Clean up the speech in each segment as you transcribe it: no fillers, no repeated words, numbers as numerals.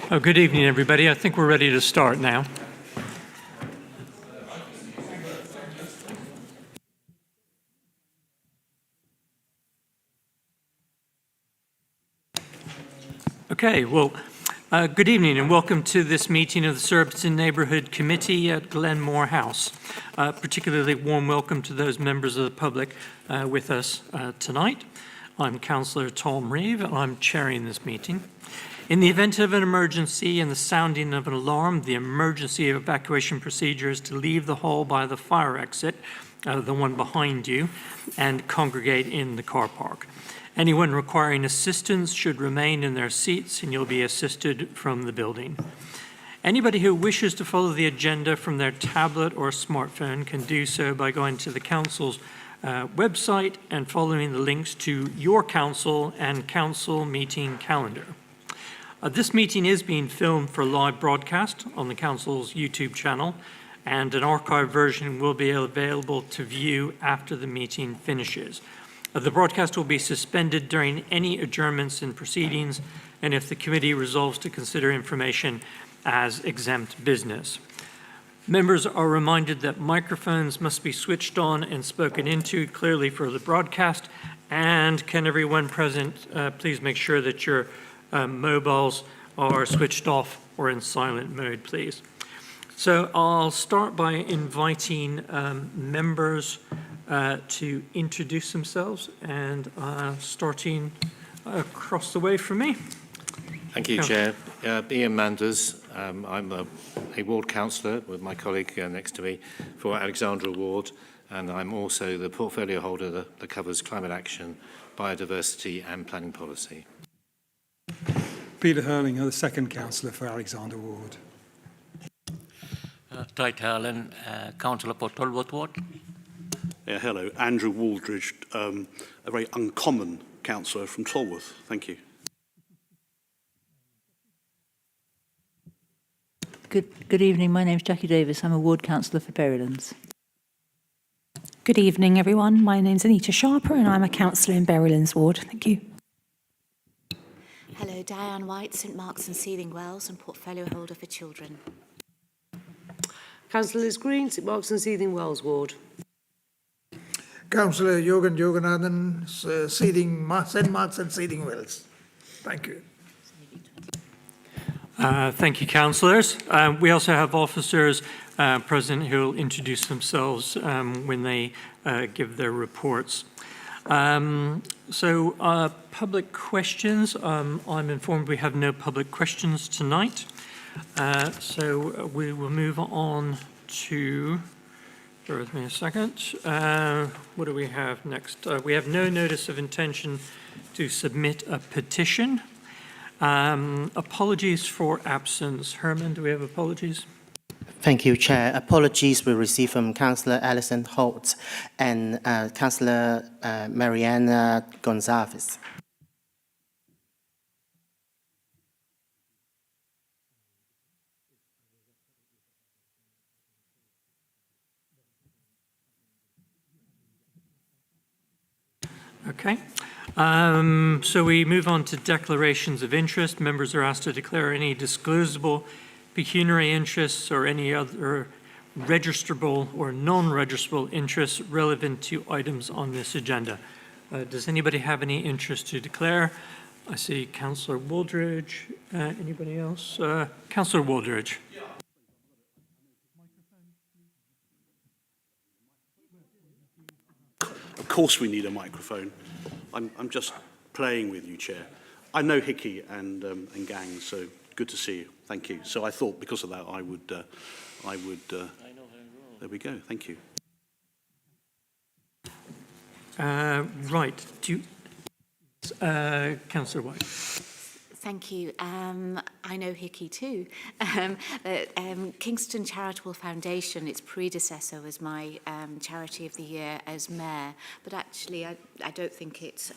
Oh, good evening, everybody. I think we're ready to start now. Okay, well, good evening and welcome to this meeting of the Surbiton Neighbourhood Committee at Glenmore House. Particularly warm welcome to those members of the public with us tonight. I'm Councillor Tom Reeve and I'm chairing this meeting. In the event of an emergency and the sounding of an alarm, the emergency evacuation procedure is to leave the hall by the fire exit, the one behind you, and congregate in the car park. Anyone requiring assistance should remain in their seats and you'll be assisted from the building. Anybody who wishes to follow the agenda from their tablet or smartphone can do so by going to the Council's website and following the links to your Council and Council meeting calendar. This meeting is being filmed for live broadcast on the Council's YouTube channel, and an archived version will be available to view after the meeting finishes. The broadcast will be suspended during any adjournments in proceedings and if the committee resolves to consider information as exempt business. Members are reminded that microphones must be switched on and spoken into clearly for the broadcast, and can everyone present please make sure that your mobiles are switched off or in silent mode, please. So I'll start by inviting members to introduce themselves, and starting across the way from me. Thank you, Chair. Ian Manders. I'm a ward councillor with my colleague next to me for Alexandra Ward, and I'm also the portfolio holder that covers climate action, biodiversity and planning policy. Peter Hurling, the second councillor for Alexander Ward. Dwight Hurling, councillor for Tolworth Ward. Yeah, hello, Andrew Waldridge, a very uncommon councillor from Tolworth. Thank you. Good evening, my name's Jackie Davis. I'm a ward councillor for Berrylands. Good evening, everyone. My name's Anita Sharper and I'm a councillor in Berrylands Ward. Thank you. Hello, Diane White, St Mark's and Seething Wells, and portfolio holder for children. Councillor Liz Green, St Mark's and Seething Wells Ward. Councillor Yogan Yoganathan, St Mark's and Seething Wells. Thank you. Thank you, councillors. We also have officers present who will introduce themselves when they give their reports. Public questions. I'm informed we have no public questions tonight. So we will move on to, bear with me a second. What do we have next? We have no notice of intention to submit a petition. Apologies for absence. Herman, do we have apologies? Thank you, Chair. Apologies we received from Councillor Alison Holt and Councillor Mariana Gonzalez. Okay. So we move on to declarations of interest. Members are asked to declare any disclosable pecuniary interests or any other registrable or non-registrable interests relevant to items on this agenda. Does anybody have any interest to declare? I see Councillor Waldridge. Anybody else? Councillor Waldridge. Of course we need a microphone. I'm just playing with you, Chair. I know Hickey and Gang, so good to see you. Thank you. So I thought because of that I would there we go. Thank you. Right. Do you, Councillor White. Thank you. I know Hickey too. Kingston Charitable Foundation, its predecessor, was my Charity of the Year as Mayor, but actually I don't think it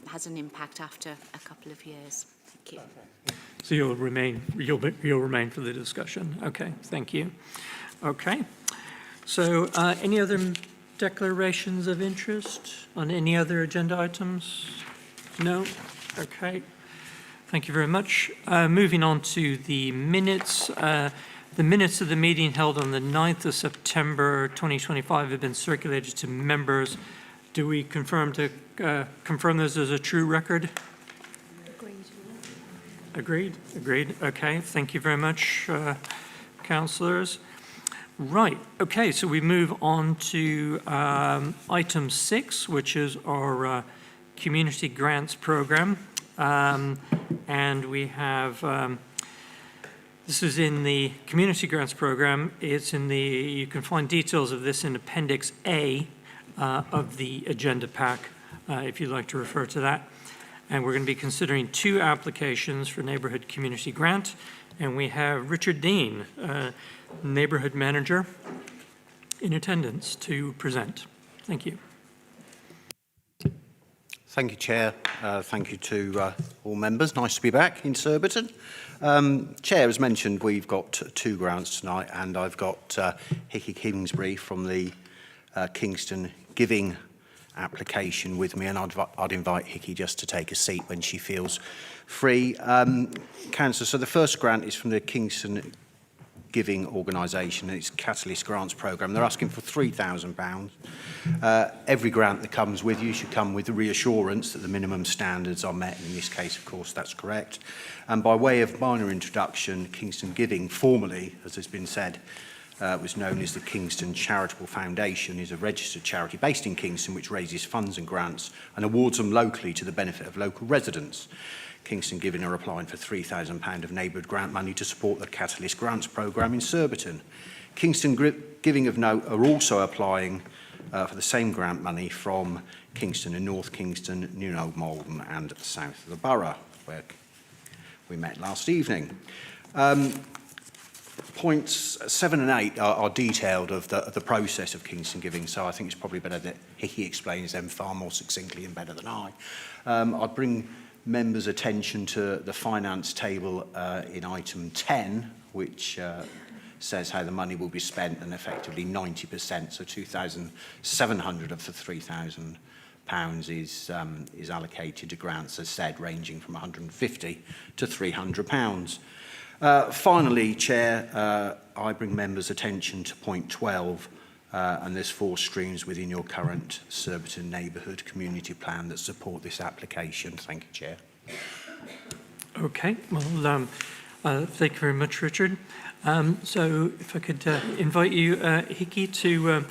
has an impact after a couple of years. Thank you. Okay. So you'll remain for the discussion. Okay, thank you. Okay. So any other declarations of interest on any other agenda items? No? Okay. Thank you very much. Moving on to the minutes. The minutes of the meeting held on the 9th of September 2025 have been circulated to members. Do we confirm those as a true record? Agreed. Agreed. Okay. Thank you very much, councillors. Right. Okay. So we move on to item 6, which is our community grants program. And we have, this is in the community grants program. It's in the, you can find details of this in Appendix A of the agenda pack, if you'd like to refer to that. And we're going to be considering 2 applications for Neighbourhood Community Grant. And we have Richard Dean, Neighbourhood Manager, in attendance to present. Thank you. Thank you, Chair. Thank you to all members. Nice to be back in Surbiton. Chair, as mentioned, we've got 2 grants tonight, and I've got Hickey Kingsbury from the Kingston Giving application with me, and I'd invite Hickey just to take a seat when she feels free. Councillor, so the first grant is from the Kingston Giving organisation, and it's Catalyst Grants Programme. They're asking for £3,000. Every grant that comes with you should come with the reassurance that the minimum standards are met. In this case, of course, that's correct. And by way of minor introduction, Kingston Giving, formerly, as has been said, was known as the Kingston Charitable Foundation, is a registered charity based in Kingston which raises funds and grants and awards them locally to the benefit of local residents. Kingston Giving are applying for £3,000 of neighbourhood grant money to support the Catalyst Grants programme in Surbiton. Kingston Giving of note are also applying for the same grant money from Kingston and North Kingston, New Old Malden and the south of the Borough, where we met last evening. Points 7 and 8 are detailed of the process of Kingston Giving, so I think it's probably better that Hickey explains them far more succinctly and better than I. I'd bring members' attention to the finance table in item 10, which says how the money will be spent, and effectively 90%, so 2,700 of the £3,000 is allocated to grants, as said, ranging from £150 to £300. Finally, Chair, I bring members' attention to point 12, and there's 4 streams within your current Surbiton Neighbourhood Community Plan that support this application. Thank you, Chair. Okay, well, thank you very much, Richard. So if I could invite you, Hickey, to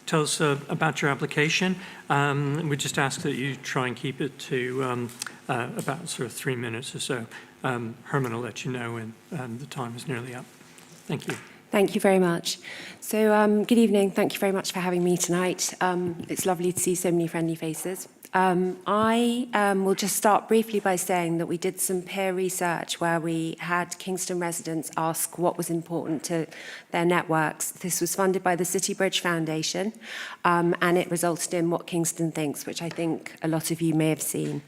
tell us about your application. We just ask that you try and keep it to about sort of 3 minutes or so. Herman will let you know when the time is nearly up. Thank you. Thank you very much. So good evening. Thank you very much for having me tonight. It's lovely to see so many friendly faces. I will just start briefly by saying that we did some peer research where we had Kingston residents ask what was important to their networks. This was funded by the City Bridge Foundation, and it resulted in What Kingston Thinks, which I think a lot of you may have seen.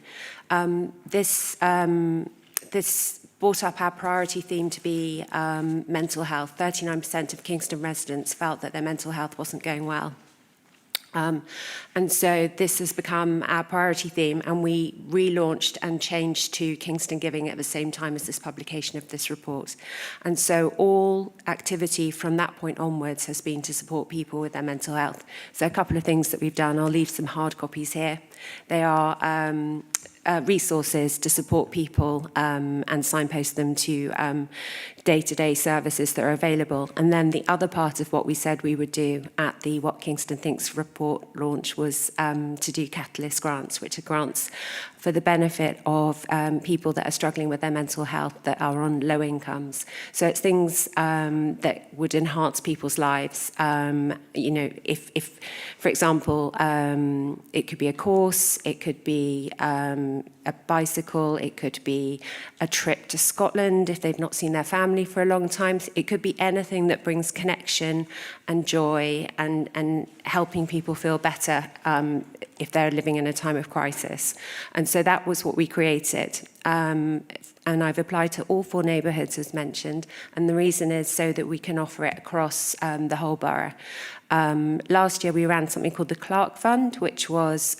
This brought up our priority theme to be mental health. 39% of Kingston residents felt that their mental health wasn't going well. And so this has become our priority theme, and we relaunched and changed to Kingston Giving at the same time as this publication of this report. And so all activity from that point onwards has been to support people with their mental health. So a couple of things that we've done, I'll leave some hard copies here. They are resources to support people and signpost them to day-to-day services that are available. And then the other part of what we said we would do at the What Kingston Thinks report launch was to do catalyst grants, which are grants for the benefit of people that are struggling with their mental health that are on low incomes. So it's things that would enhance people's lives. You know, if for example, it could be a course, it could be a bicycle, it could be a trip to Scotland if they've not seen their family for a long time. It could be anything that brings connection and joy and helping people feel better if they're living in a time of crisis. And so that was what we created. And and I've applied to all 4 neighbourhoods as mentioned, and the reason is so that we can offer it across the whole borough. Last year we ran something called the Clark Fund, which was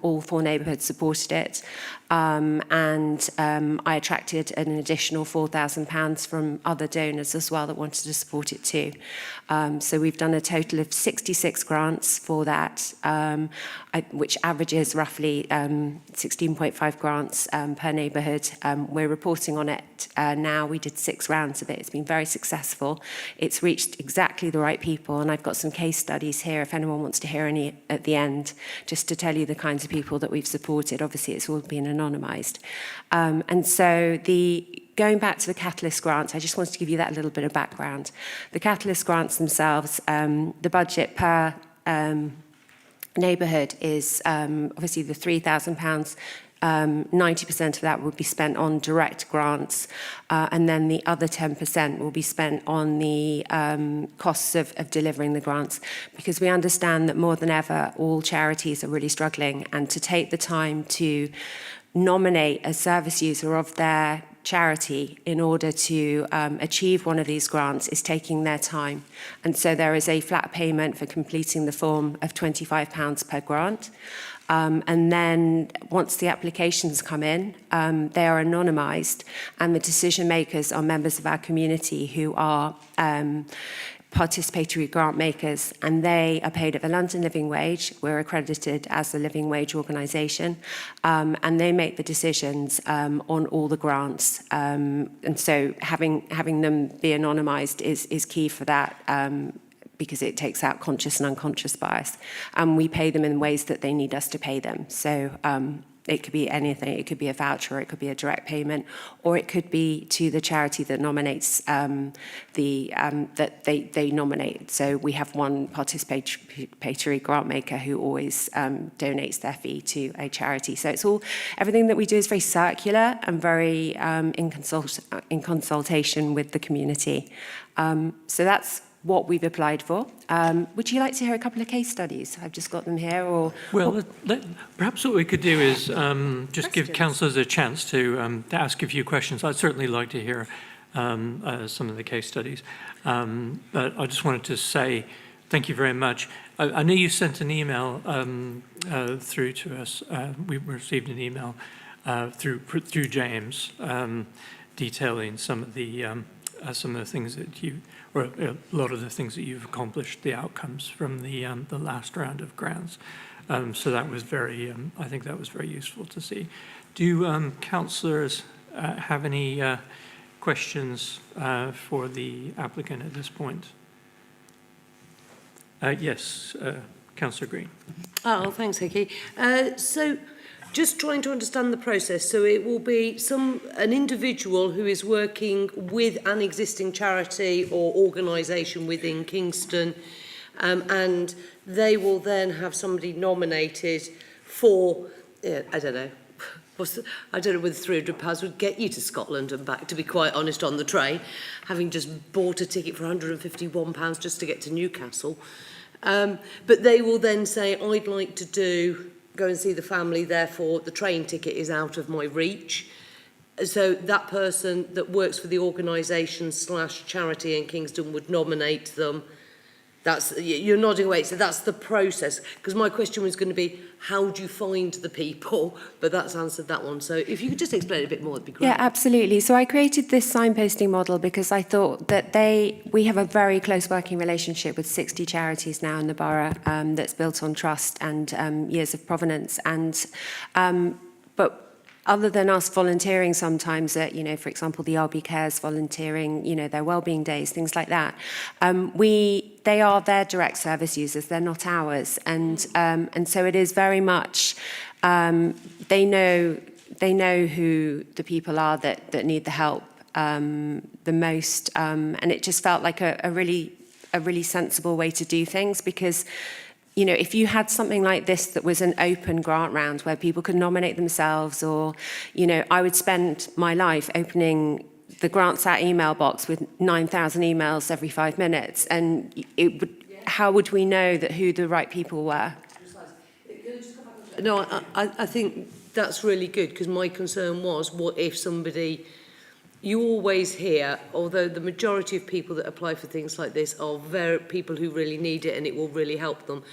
all 4 neighbourhoods supported it, and I attracted an additional £4,000 from other donors as well that wanted to support it too. So we've done a total of 66 grants for that, which averages roughly 16.5 grants per neighbourhood. We're reporting on it now. We did 6 rounds of it. It's been very successful. It's reached exactly the right people, and I've got some case studies here if anyone wants to hear any at the end, just to tell you the kinds of people that we've supported. Obviously, it's all been anonymised. And so going back to the Catalyst grants, I just wanted to give you that little bit of background. The Catalyst grants themselves, the budget per neighbourhood is obviously the £3,000. 90% of that would be spent on direct grants, and then the other 10% will be spent on the costs of delivering the grants, because we understand that more than ever, all charities are really struggling, and to take the time to nominate a service user of their charity in order to achieve one of these grants is taking their time. And so there is a flat payment for completing the form of £25 per grant. And then once the applications come in, they are anonymised, and the decision makers are members of our community who are participatory grant makers, and they are paid at the London Living Wage. We're accredited as a living wage organisation, and they make the decisions on all the grants. And so having them be anonymised is key for that, because it takes out conscious and unconscious bias. And we pay them in ways that they need us to pay them. So it could be anything. It could be a voucher, it could be a direct payment, or it could be to the charity that nominates that they nominate. So we have one participatory grant maker who always donates their fee to a charity. So it's everything that we do is very circular and very in consultation with the community. So that's what we've applied for. Would you like to hear a couple of case studies? I've just got them here. Well, perhaps what we could do is just give councillors a chance to ask a few questions. I'd certainly like to hear some of the case studies. But I just wanted to say thank you very much. I know you sent an email through to us. We received an email through James detailing some of the things that you, or a lot of the things that you've accomplished, the outcomes from the last round of grants. So that was I think that was very useful to see. Do councillors have any questions for the applicant at this point? Yes, Councillor Green. Oh, thanks, Hickey. So just trying to understand the process. So it will be an individual who is working with an existing charity or organisation within Kingston, and they will then have somebody nominated for, I don't know, I don't know whether £300 would get you to Scotland and back, to be quite honest, on the train, having just bought a ticket for £151 just to get to Newcastle. But they will then say, I'd like to go and see the family, therefore the train ticket is out of my reach. So that person that works for the organisation / charity in Kingston would nominate them. You're nodding away, so that's the process. Because my question was going to be, how do you find the people? But that's answered that one. So if you could just explain it a bit more, it'd be great. Yeah, absolutely. So I created this signposting model because I thought that we have a very close working relationship with 60 charities now in the borough that's built on trust and years of provenance. And but other than us volunteering sometimes at, for example, the RBK's volunteering, their wellbeing days, things like that, they are their direct service users, they're not ours. And so it is very much, they know who the people are that need the help the most. And it just felt like a really sensible way to do things, because if you had something like this that was an open grant round where people could nominate themselves, or, I would spend my life opening the GrantsAt email box with 9,000 emails every 5 minutes, and how would we know who the right people were? No, I think that's really good, because my concern was, what if somebody you always hear, although the majority of people that apply for things like this are people who really need it and it will really help them,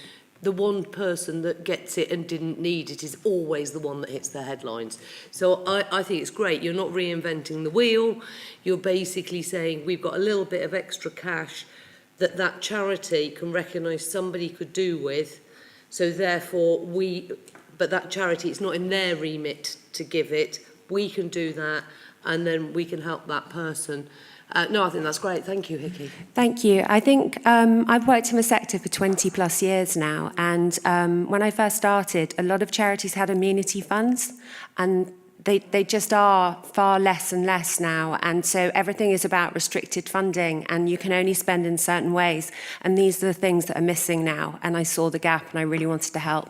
the one person that gets it and didn't need it is always the one that hits the headlines. So I think it's great. You're not reinventing the wheel. You're basically saying we've got a little bit of extra cash that charity can recognise somebody could do with. So therefore but that charity, it's not in their remit to give it. We can do that and then we can help that person. No, I think that's great. Thank you, Hickey. Thank you. I think I've worked in the sector for 20 plus years now, and when I first started, a lot of charities had amenity funds, and they just are far less and less now, and so everything is about restricted funding, and you can only spend in certain ways, and these are the things that are missing now, and I saw the gap, and I really wanted to help.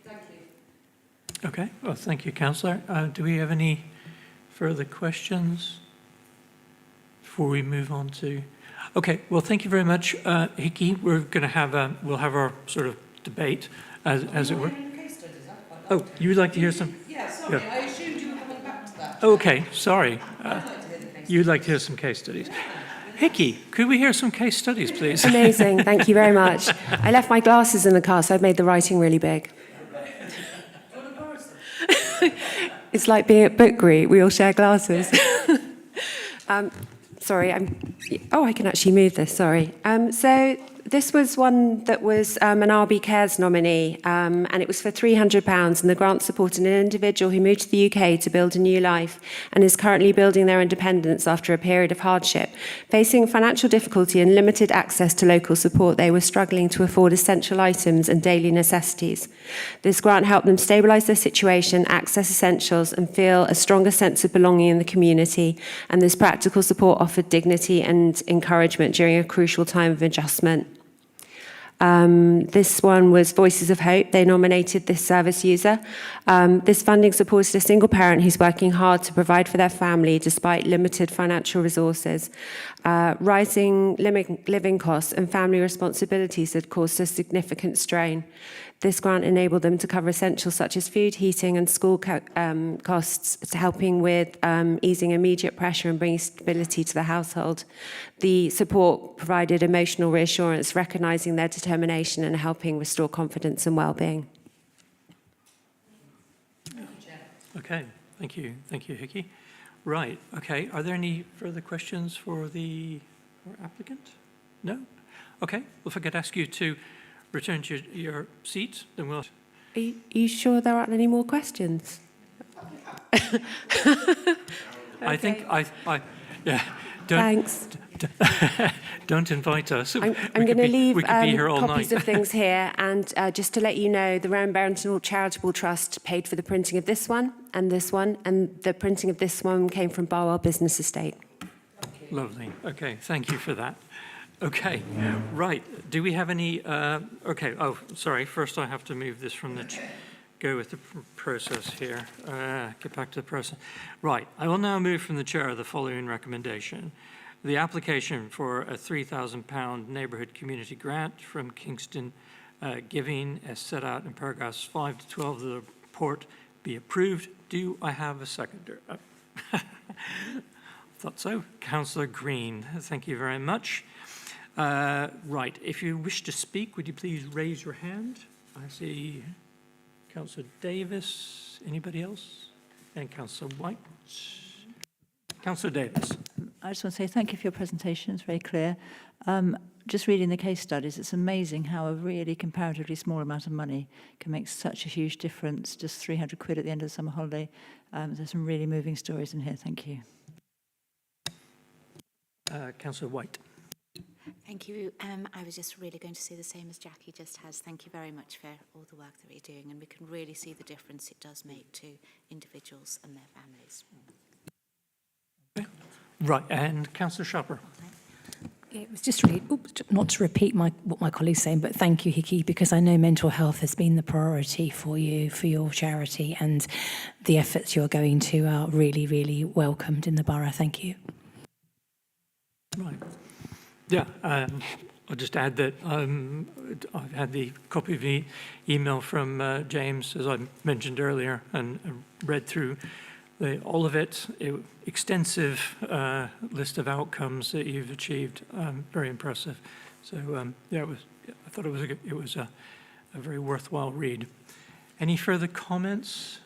Thank you. Okay, well, thank you, Councillor. Do we have any further questions before we move on to? Okay, well, thank you very much, Hickey. We're going to have we'll have our sort of debate, as it were. Oh, you would like to hear some? Yeah, sorry, I assumed you were coming back to that. Okay, sorry. You'd like to hear some case studies. Hickey, could we hear some case studies, please? Amazing, thank you very much. I left my glasses in the car, so I've made the writing really big. It's like being at Book Greet, we all share glasses. Sorry, I can actually move this, sorry. So this was one that was an RBK's nominee, and it was for £300, and the grant supported an individual who moved to the UK to build a new life and is currently building their independence after a period of hardship. Facing financial difficulty and limited access to local support, they were struggling to afford essential items and daily necessities. This grant helped them stabilise their situation, access essentials, and feel a stronger sense of belonging in the community, and this practical support offered dignity and encouragement during a crucial time of adjustment. This one was Voices of Hope. They nominated this service user. This funding supported a single parent who's working hard to provide for their family despite limited financial resources. Rising living costs and family responsibilities had caused a significant strain. This grant enabled them to cover essentials such as food, heating and school costs, helping with easing immediate pressure and bringing stability to the household. The support provided emotional reassurance, recognising their determination and helping restore confidence and well-being. Okay, thank you, Hickey. Right, okay, are there any further questions for the applicant? No? Okay, well, if I could ask you to return to your seat, then we'll... Are you sure there aren't any more questions? I think yeah. Thanks. Don't invite us. I'm going to leave night. copies of things here, and just to let you know, the Rowan Barrington Charitable Trust paid for the printing of this one, and the printing of this one came from Barwell Business Estate. Lovely. Okay, thank you for that. Okay, right. Do we have any... okay, oh, sorry. First I have to move this from the... Go with the process here. Get back to the process. Right, I will now move from the chair the following recommendation. The application for a £3,000 neighbourhood community grant from Kingston Giving, as set out in paragraphs 5 to 12 of the report, be approved. Do I have a seconder? Thought so. Councillor Green, thank you very much. Right, if you wish to speak, would you please raise your hand? I see Councillor Davis. Anybody else? And Councillor White. Councillor Davis. I just want to say thank you for your presentation. It's very clear. Just reading the case studies, it's amazing how a really comparatively small amount of money can make such a huge difference. Just 300 quid at the end of the summer holiday. There's some really moving stories in here. Thank you. Councillor White. Thank you. I was just really going to say the same as Jackie just has. Thank you very much for all the work that you're doing, and we can really see the difference it does make to individuals and their families. Okay. Right, and Councillor Sharper. Yeah, it was just really, not to repeat what my colleague's saying, but thank you, Hickey, because I know mental health has been the priority for you, for your charity, and the efforts you're going to are really, really welcomed in the borough. Thank you. Right. Yeah, I'll just add that I've had the copy of the email from James, as I mentioned earlier, and read through all of it, extensive list of outcomes that you've achieved, very impressive. So yeah, I thought it was a very worthwhile read. Any further comments?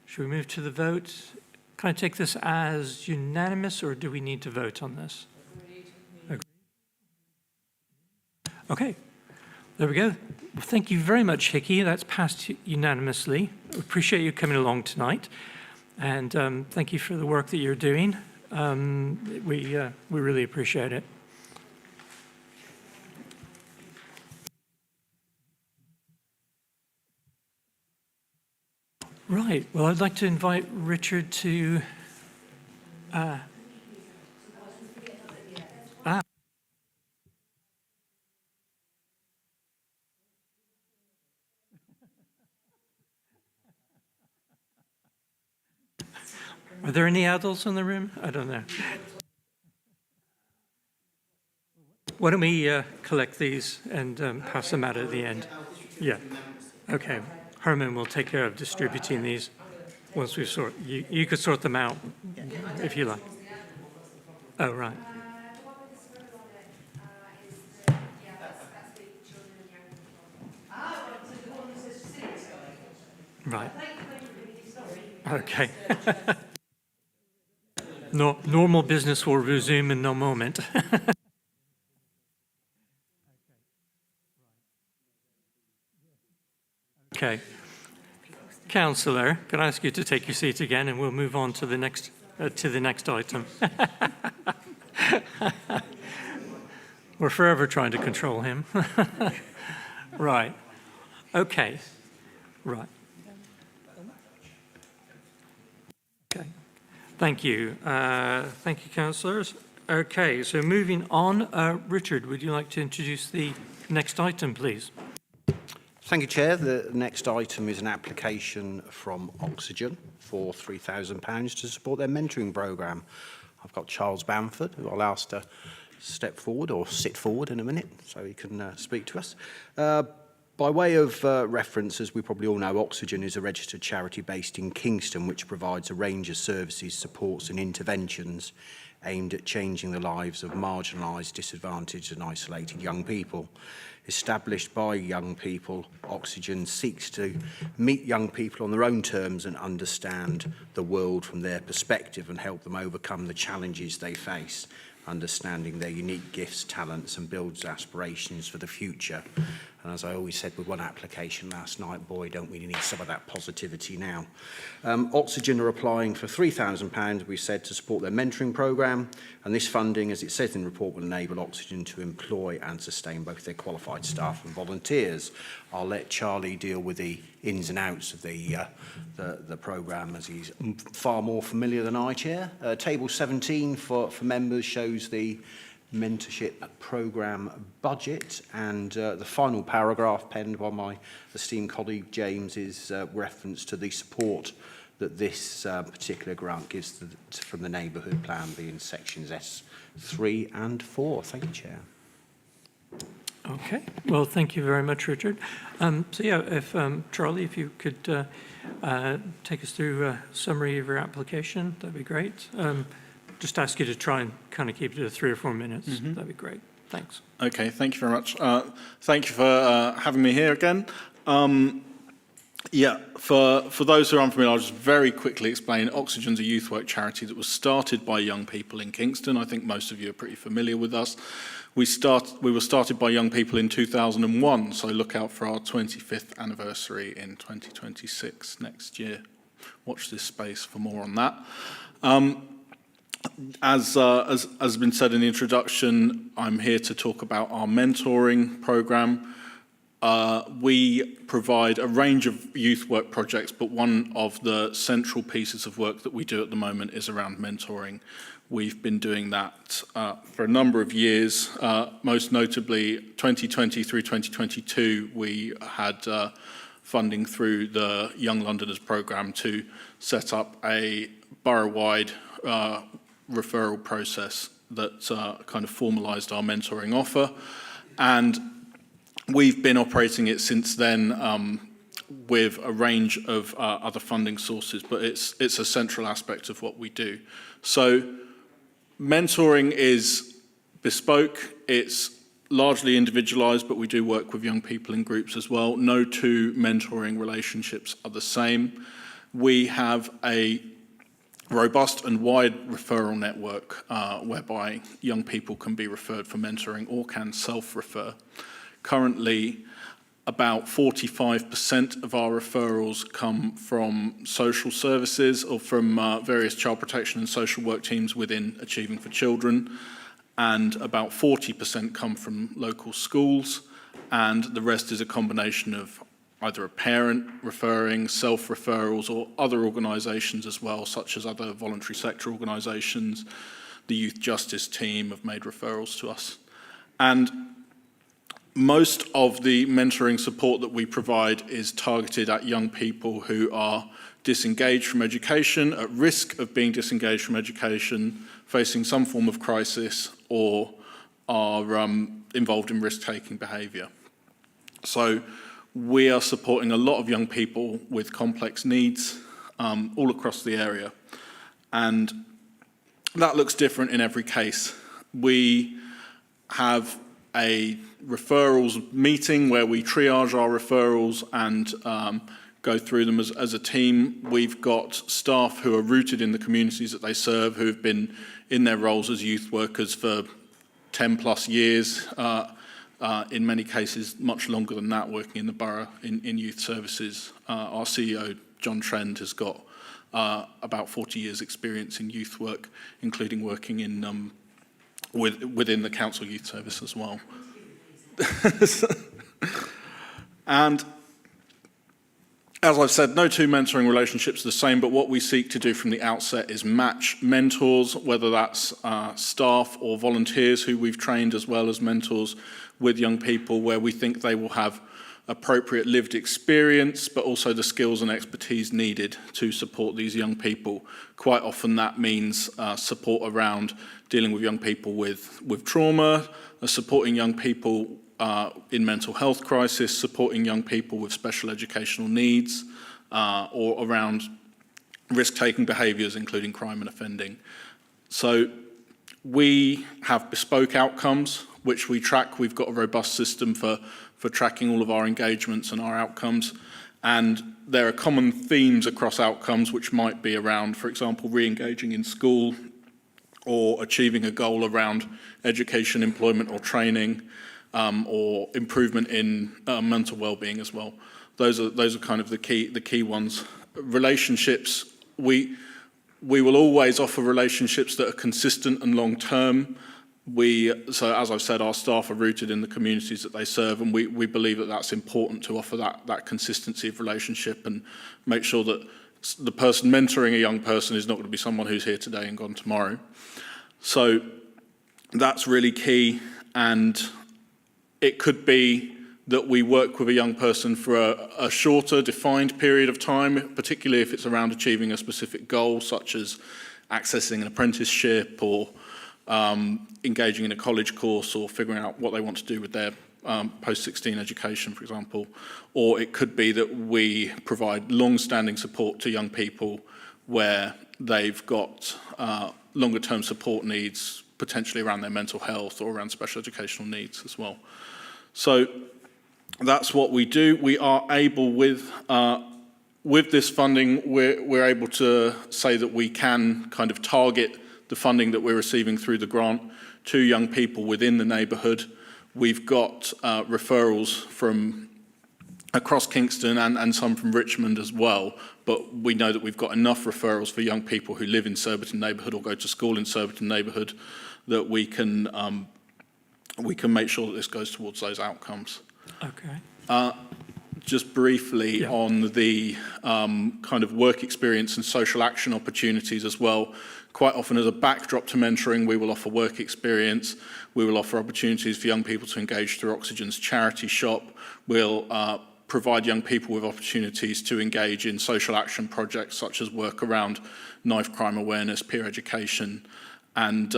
Should we move to the vote? Can I take this as unanimous, or do we need to vote on this? Agreed. Okay, there we go. Well, thank you very much, Hickey. That's passed unanimously. We appreciate you coming along tonight, and thank you for the work that you're doing. We really appreciate it. Right, well, I'd like to invite Richard to... Are there any adults in the room? I don't know. Why don't we collect these and pass them out at the end? Yeah, okay. Herman will take care of distributing these once we've you could sort them out if you like. Oh, right. Right. Okay. Normal business will resume in no moment. Okay. Councillor, can I ask you to take your seat again, and we'll move on to the next item. We're forever trying to control him. Right. Okay. Right. Okay. Thank you. Thank you, councillors. Okay, so moving on, Richard, would you like to introduce the next item, please? Thank you, Chair. The next item is an application from Oxygen for £3,000 to support their mentoring programme. I've got Charles Bamford, who I'll ask to step forward or sit forward in a minute so he can speak to us. By way of reference, as we probably all know, Oxygen is a registered charity based in Kingston which provides a range of services, supports and interventions aimed at changing the lives of marginalised, disadvantaged and isolated young people. Established by young people, Oxygen seeks to meet young people on their own terms and understand the world from their perspective and help them overcome the challenges they face, understanding their unique gifts, talents and builds aspirations for the future. And as I always said with one application last night, boy, don't we need some of that positivity now. Oxygen are applying for £3,000, we said, to support their mentoring programme, and this funding, as it says in the report, will enable Oxygen to employ and sustain both their qualified staff and volunteers. I'll let Charlie deal with the ins and outs of the programme, as he's far more familiar than I, Chair. Table 17 for members shows the mentorship programme budget, and the final paragraph penned by my esteemed colleague James is reference to the support that this particular grant gives from the Neighbourhood Plan, being sections S3 and 4. Thank you, Chair. Okay, well, thank you very much, Richard. So yeah, if Charlie, if you could take us through a summary of your application, that'd be great. Just ask you to try and kind of keep it to 3 or 4 minutes. That'd be great. Thanks. Okay, thank you very much. Thank you for having me here again. Yeah, for those who are unfamiliar, I'll just very quickly explain. Oxygen's a youth work charity that was started by young people in Kingston. I think most of you are pretty familiar with us. We were started by young people in 2001, so look out for our 25th anniversary in 2026 next year. Watch this space for more on that. As has been said in the introduction, I'm here to talk about our mentoring programme. We provide a range of youth work projects, but one of the central pieces of work that we do at the moment is around mentoring. We've been doing that for a number of years. Most notably, 2020 through 2022, we had funding through the Young Londoners programme to set up a borough-wide referral process that kind of formalised our mentoring offer. And we've been operating it since then. with a range of other funding sources, but it's a central aspect of what we do. So mentoring is bespoke, it's largely individualised, but we do work with young people in groups as well. No two mentoring relationships are the same. We have a robust and wide referral network whereby young people can be referred for mentoring or can self-refer. Currently, about 45% of our referrals come from social services or from various child protection and social work teams within Achieving for Children, and about 40% come from local schools, and the rest is a combination of either a parent referring, self-referrals, or other organisations as well, such as other voluntary sector organisations. The Youth Justice team have made referrals to us. And most of the mentoring support that we provide is targeted at young people who are disengaged from education, at risk of being disengaged from education, facing some form of crisis, or are involved in risk-taking behaviour. So we are supporting a lot of young people with complex needs all across the area. And that looks different in every case. We have a referrals meeting where we triage our referrals and go through them as a team. We've got staff who are rooted in the communities that they serve, who have been in their roles as youth workers for 10 plus years, in many cases much longer than that, working in the borough in youth services. Our CEO, John Trend, has got about 40 years experience in youth work, including working in within the council youth service as well. And as I've said, no two mentoring relationships are the same, but what we seek to do from the outset is match mentors, whether that's staff or volunteers who we've trained as well as mentors, with young people where we think they will have appropriate lived experience, but also the skills and expertise needed to support these young people. Quite often that means support around dealing with young people with trauma, supporting young people in mental health crisis, supporting young people with special educational needs, or around risk-taking behaviours, including crime and offending. So we have bespoke outcomes, which we track. We've got a robust system for tracking all of our engagements and our outcomes. And there are common themes across outcomes, which might be around, for example, re-engaging in school, or achieving a goal around education, employment or training, or improvement in mental well-being as well. Those are kind of the key ones. Relationships, we will always offer relationships that are consistent and long-term. So as I've said, our staff are rooted in the communities that they serve, and we believe that that's important to offer that consistency of relationship and make sure that the person mentoring a young person is not going to be someone who's here today and gone tomorrow. So that's really key, and it could be that we work with a young person for a shorter, defined period of time, particularly if it's around achieving a specific goal, such as accessing an apprenticeship or engaging in a college course or figuring out what they want to do with their post-16 education, for example. Or it could be that we provide long-standing support to young people where they've got longer-term support needs, potentially around their mental health or around special educational needs as well. So that's what we do. We are able, with this funding, we're able to say that we can kind of target the funding that we're receiving through the grant to young people within the neighbourhood. We've got referrals from across Kingston and some from Richmond as well, but we know that we've got enough referrals for young people who live in Surbiton neighbourhood or go to school in Surbiton neighbourhood that we can make sure that this goes towards those outcomes. Okay. Just briefly on the kind of work experience and social action opportunities as well. Quite often as a backdrop to mentoring, we will offer work experience. We will offer opportunities for young people to engage through Oxygen's charity shop. We'll provide young people with opportunities to engage in social action projects such as work around knife crime awareness, peer education, and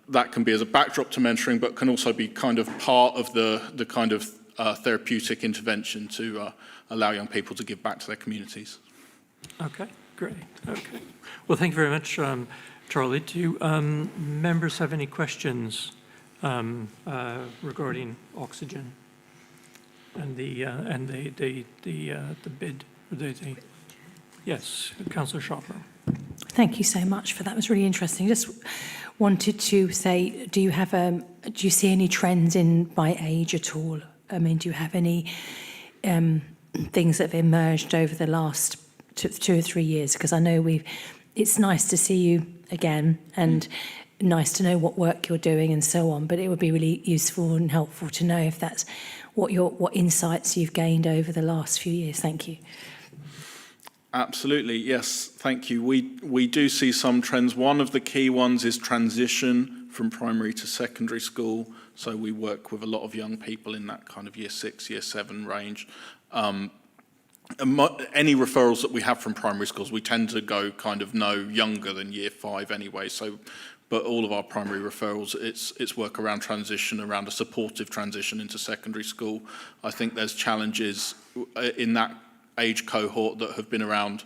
that can be as a backdrop to mentoring, but can also be kind of part of the kind of therapeutic intervention to allow young people to give back to their communities. Okay, great. Okay. Well, thank you very much, Charlie. Do members have any questions regarding oxygen and the bid? Yes, Councillor Sharper. Thank you so much for that. It was really interesting. Just wanted to say, do you see any trends in by age at all? I mean, do you have any things that have emerged over the last 2 or 3 years? Because I know it's nice to see you again and nice to know what work you're doing and so on, but it would be really useful and helpful to know if that's what insights you've gained over the last few years. Thank you. Absolutely, yes, thank you. We do see some trends. One of the key ones is transition from primary to secondary school. So we work with a lot of young people in that kind of year 6, year 7 range. Any referrals that we have from primary schools, we tend to go kind of no younger than year 5 anyway. So, but all of our primary referrals, it's work around transition, around a supportive transition into secondary school. I think there's challenges in that age cohort that have been around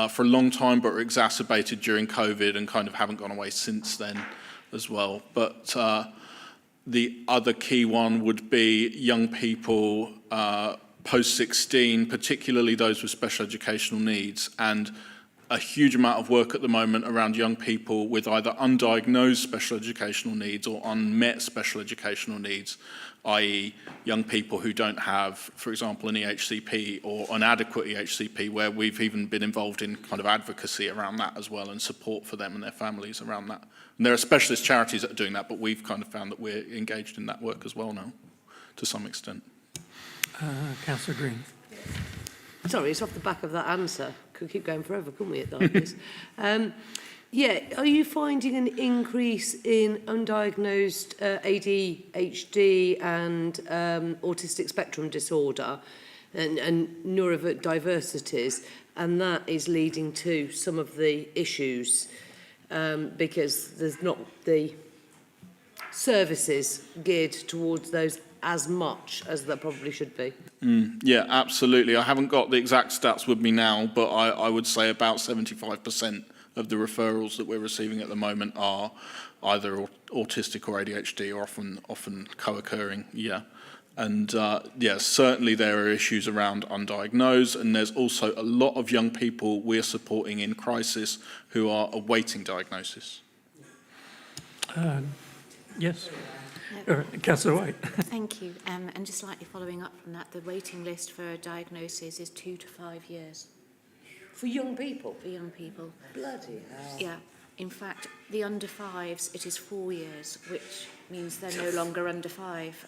for a long time, but were exacerbated during COVID and kind of haven't gone away since then as well. But the other key one would be young people post 16, particularly those with special educational needs, and a huge amount of work at the moment around young people with either undiagnosed special educational needs or unmet special educational needs, i.e. young people who don't have, for example, an EHCP or an adequate EHCP, where we've even been involved in kind of advocacy around that as well and support for them and their families around that. And there are specialist charities that are doing that, but we've kind of found that we're engaged in that work as well now, to some extent. Councillor Green. Sorry, it's off the back of that answer. Could keep going forever, couldn't we, at that? Yeah, are you finding an increase in undiagnosed ADHD and autistic spectrum disorder and neurodiversities, and that is leading to some of the issues because there's not the services geared towards those as much as there probably should be? Yeah, absolutely. I haven't got the exact stats with me now, but I would say about 75% of the referrals that we're receiving at the moment are either autistic or ADHD, or often co-occurring, yeah. And yeah, certainly there are issues around undiagnosed, and there's also a lot of young people we're supporting in crisis who are awaiting diagnosis. Yes. Councillor White. Thank you. And just slightly following up from that, the waiting list for a diagnosis is 2 to 5 years. For young people? For young people. Bloody hell. Yeah. In fact, the under 5s, it is 4 years, which means they're no longer under 5.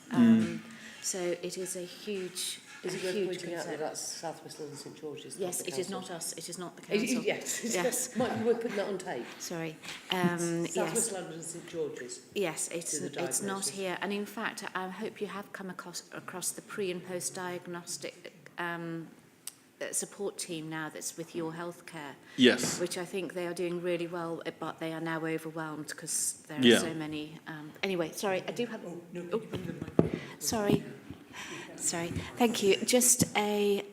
So it is a huge Is it worth pointing out that that's South West London St George's? Yes, it is not us. It is not the council. Yes. Yes. Might be worth putting that on tape. Sorry. South West London St George's. Yes, it's not here. And in fact, I hope you have come across the pre and post diagnostic support team now that's with Your Healthcare. Yes. Which I think they are doing really well, but they are now overwhelmed because there are so many. Anyway, sorry, I do have. Sorry. Sorry, thank you. Just a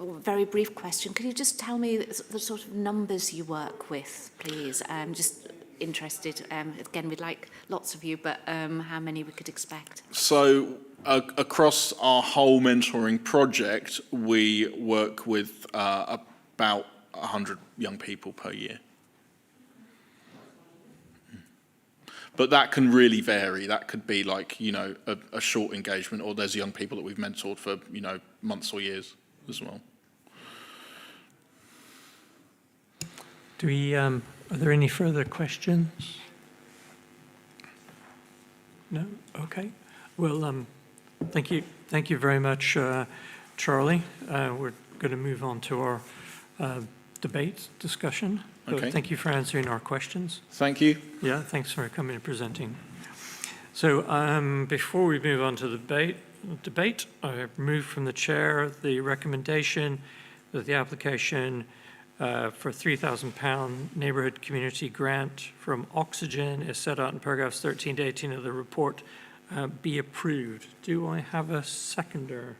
very brief question. Could you just tell me the sort of numbers you work with, please? I'm just interested. Again, we'd like lots of you, but how many we could expect? So across our whole mentoring project, we work with about 100 young people per year. But that can really vary. That could be like, you know, a short engagement, or there's young people that we've mentored for, you know, months or years as well. Do we, are there any further questions? No? Okay. Well, thank you. Thank you very much, Charlie. We're going to move on to our debate discussion. Okay. Thank you for answering our questions. Thank you. Yeah, thanks for coming and presenting. So before we move on to the debate, I move from the chair the recommendation that the application for £3,000 neighbourhood community grant from Oxygen is set out in paragraphs 13 to 18 of the report be approved. Do I have a seconder?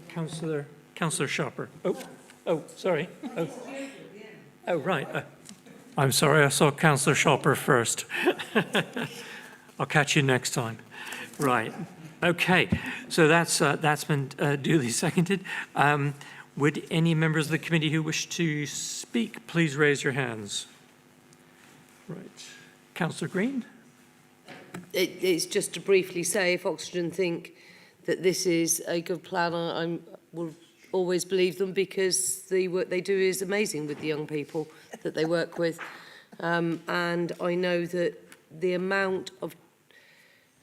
Councillor Sharper. Oh, sorry. Oh, right. I'm sorry, I saw Councillor Sharper first. I'll catch you next time. Right. Okay. So that's been duly seconded. Would any members of the committee who wish to speak please raise your hands? Right. Councillor Green? It's just to briefly say, if Oxygen think that this is a good plan, I will always believe them, because the work they do is amazing with the young people that they work with. And I know that the amount of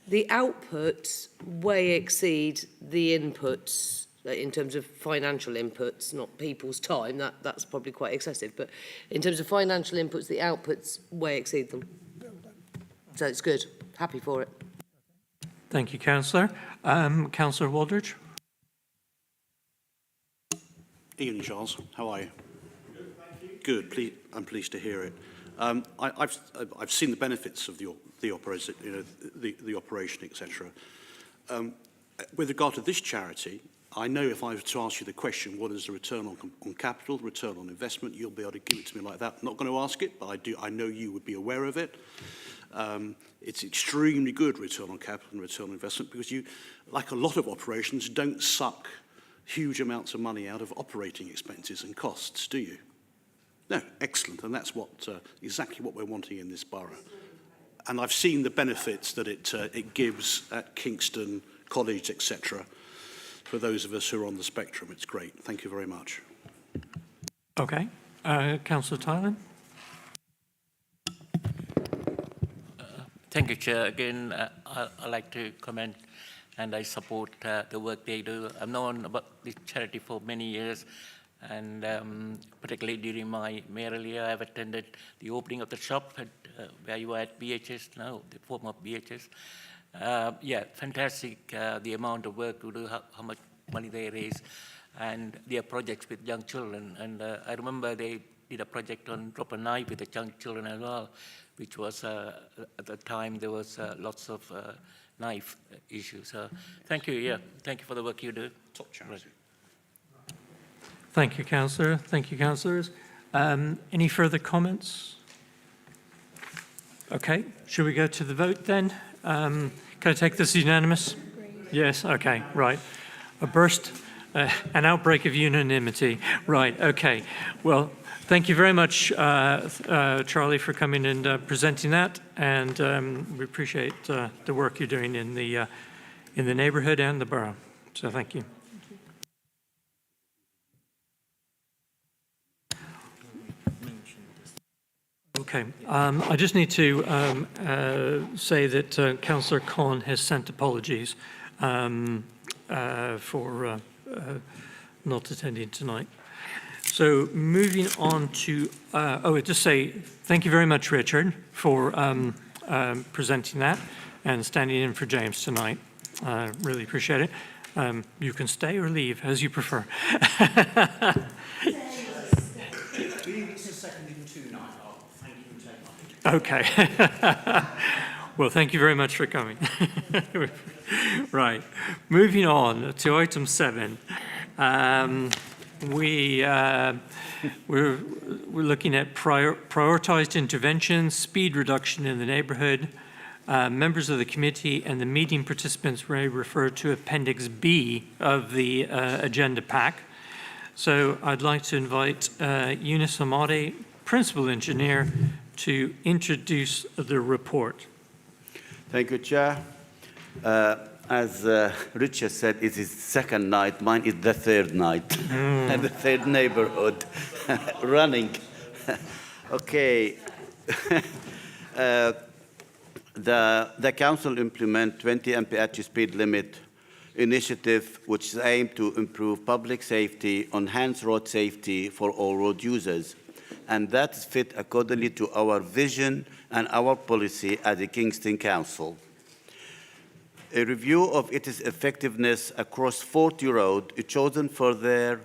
the outputs way exceed the inputs in terms of financial inputs, not people's time. That's probably quite excessive, but in terms of financial inputs, the outputs way exceed them. So it's good. Happy for it. Thank you, Councillor. Councillor Waldridge? Ian Charles, how are you? Good. I'm pleased to hear it. I've seen the benefits of the operation, the operation, etc. With regard to this charity, I know if I was to ask you the question, what is the return on capital, return on investment, you'll be able to give it to me like that. I'm not going to ask it, but I know you would be aware of it. It's extremely good return on capital and return on investment, because you, like a lot of operations, don't suck huge amounts of money out of operating expenses and costs, do you? No, excellent, and that's exactly what we're wanting in this borough. And I've seen the benefits that it gives at Kingston College, etc. For those of us who are on the spectrum, it's great. Thank you very much. Okay. Councillor Tylan? Thank you, Chair. Again, I like to comment and I support the work they do. I've known about this charity for many years, and particularly during my mayoral year, I've attended the opening of the shop at, where you were at BHS now, the former BHS. Yeah, fantastic, the amount of work to do, how much money they raise, and their projects with young children. And I remember they did a project on Drop a Knife with the young children as well, which was, at the time, there was lots of knife issues. So thank you, yeah. Thank you for the work you do. Top charity. Right. Thank you, Councillor. Thank you, Councillors. Any further comments? Okay, should we go to the vote then? Can I take this unanimous? Yes, okay, right. A burst, an outbreak of unanimity. Right, okay. Well, thank you very much, Charlie, for coming and presenting that, and we appreciate the work you're doing in the neighbourhood and the borough. So thank you. Okay, I just need to say that Councillor Conn has sent apologies for not attending tonight. So moving on to, just say thank you very much, Richard, for presenting that and standing in for James tonight. Really appreciate it. You can stay or leave, as you prefer. Okay. Well, thank you very much for coming. Right. Moving on to item 7. We're looking at prioritized interventions, speed reduction in the neighbourhood. Members of the committee and the meeting participants may refer to Appendix B of the agenda pack. So I'd like to invite Eunice Amade, Principal Engineer, to introduce the report. Thank you, Chair. As Richard said, it's his second night. Mine is the third night and the third neighborhood running. Okay. The council implement 20 mph speed limit initiative, which is aimed to improve public safety, enhance road safety for all road users. And that is fit accordingly to our vision and our policy as a Kingston Council. A review of its effectiveness across 40 roads chosen for their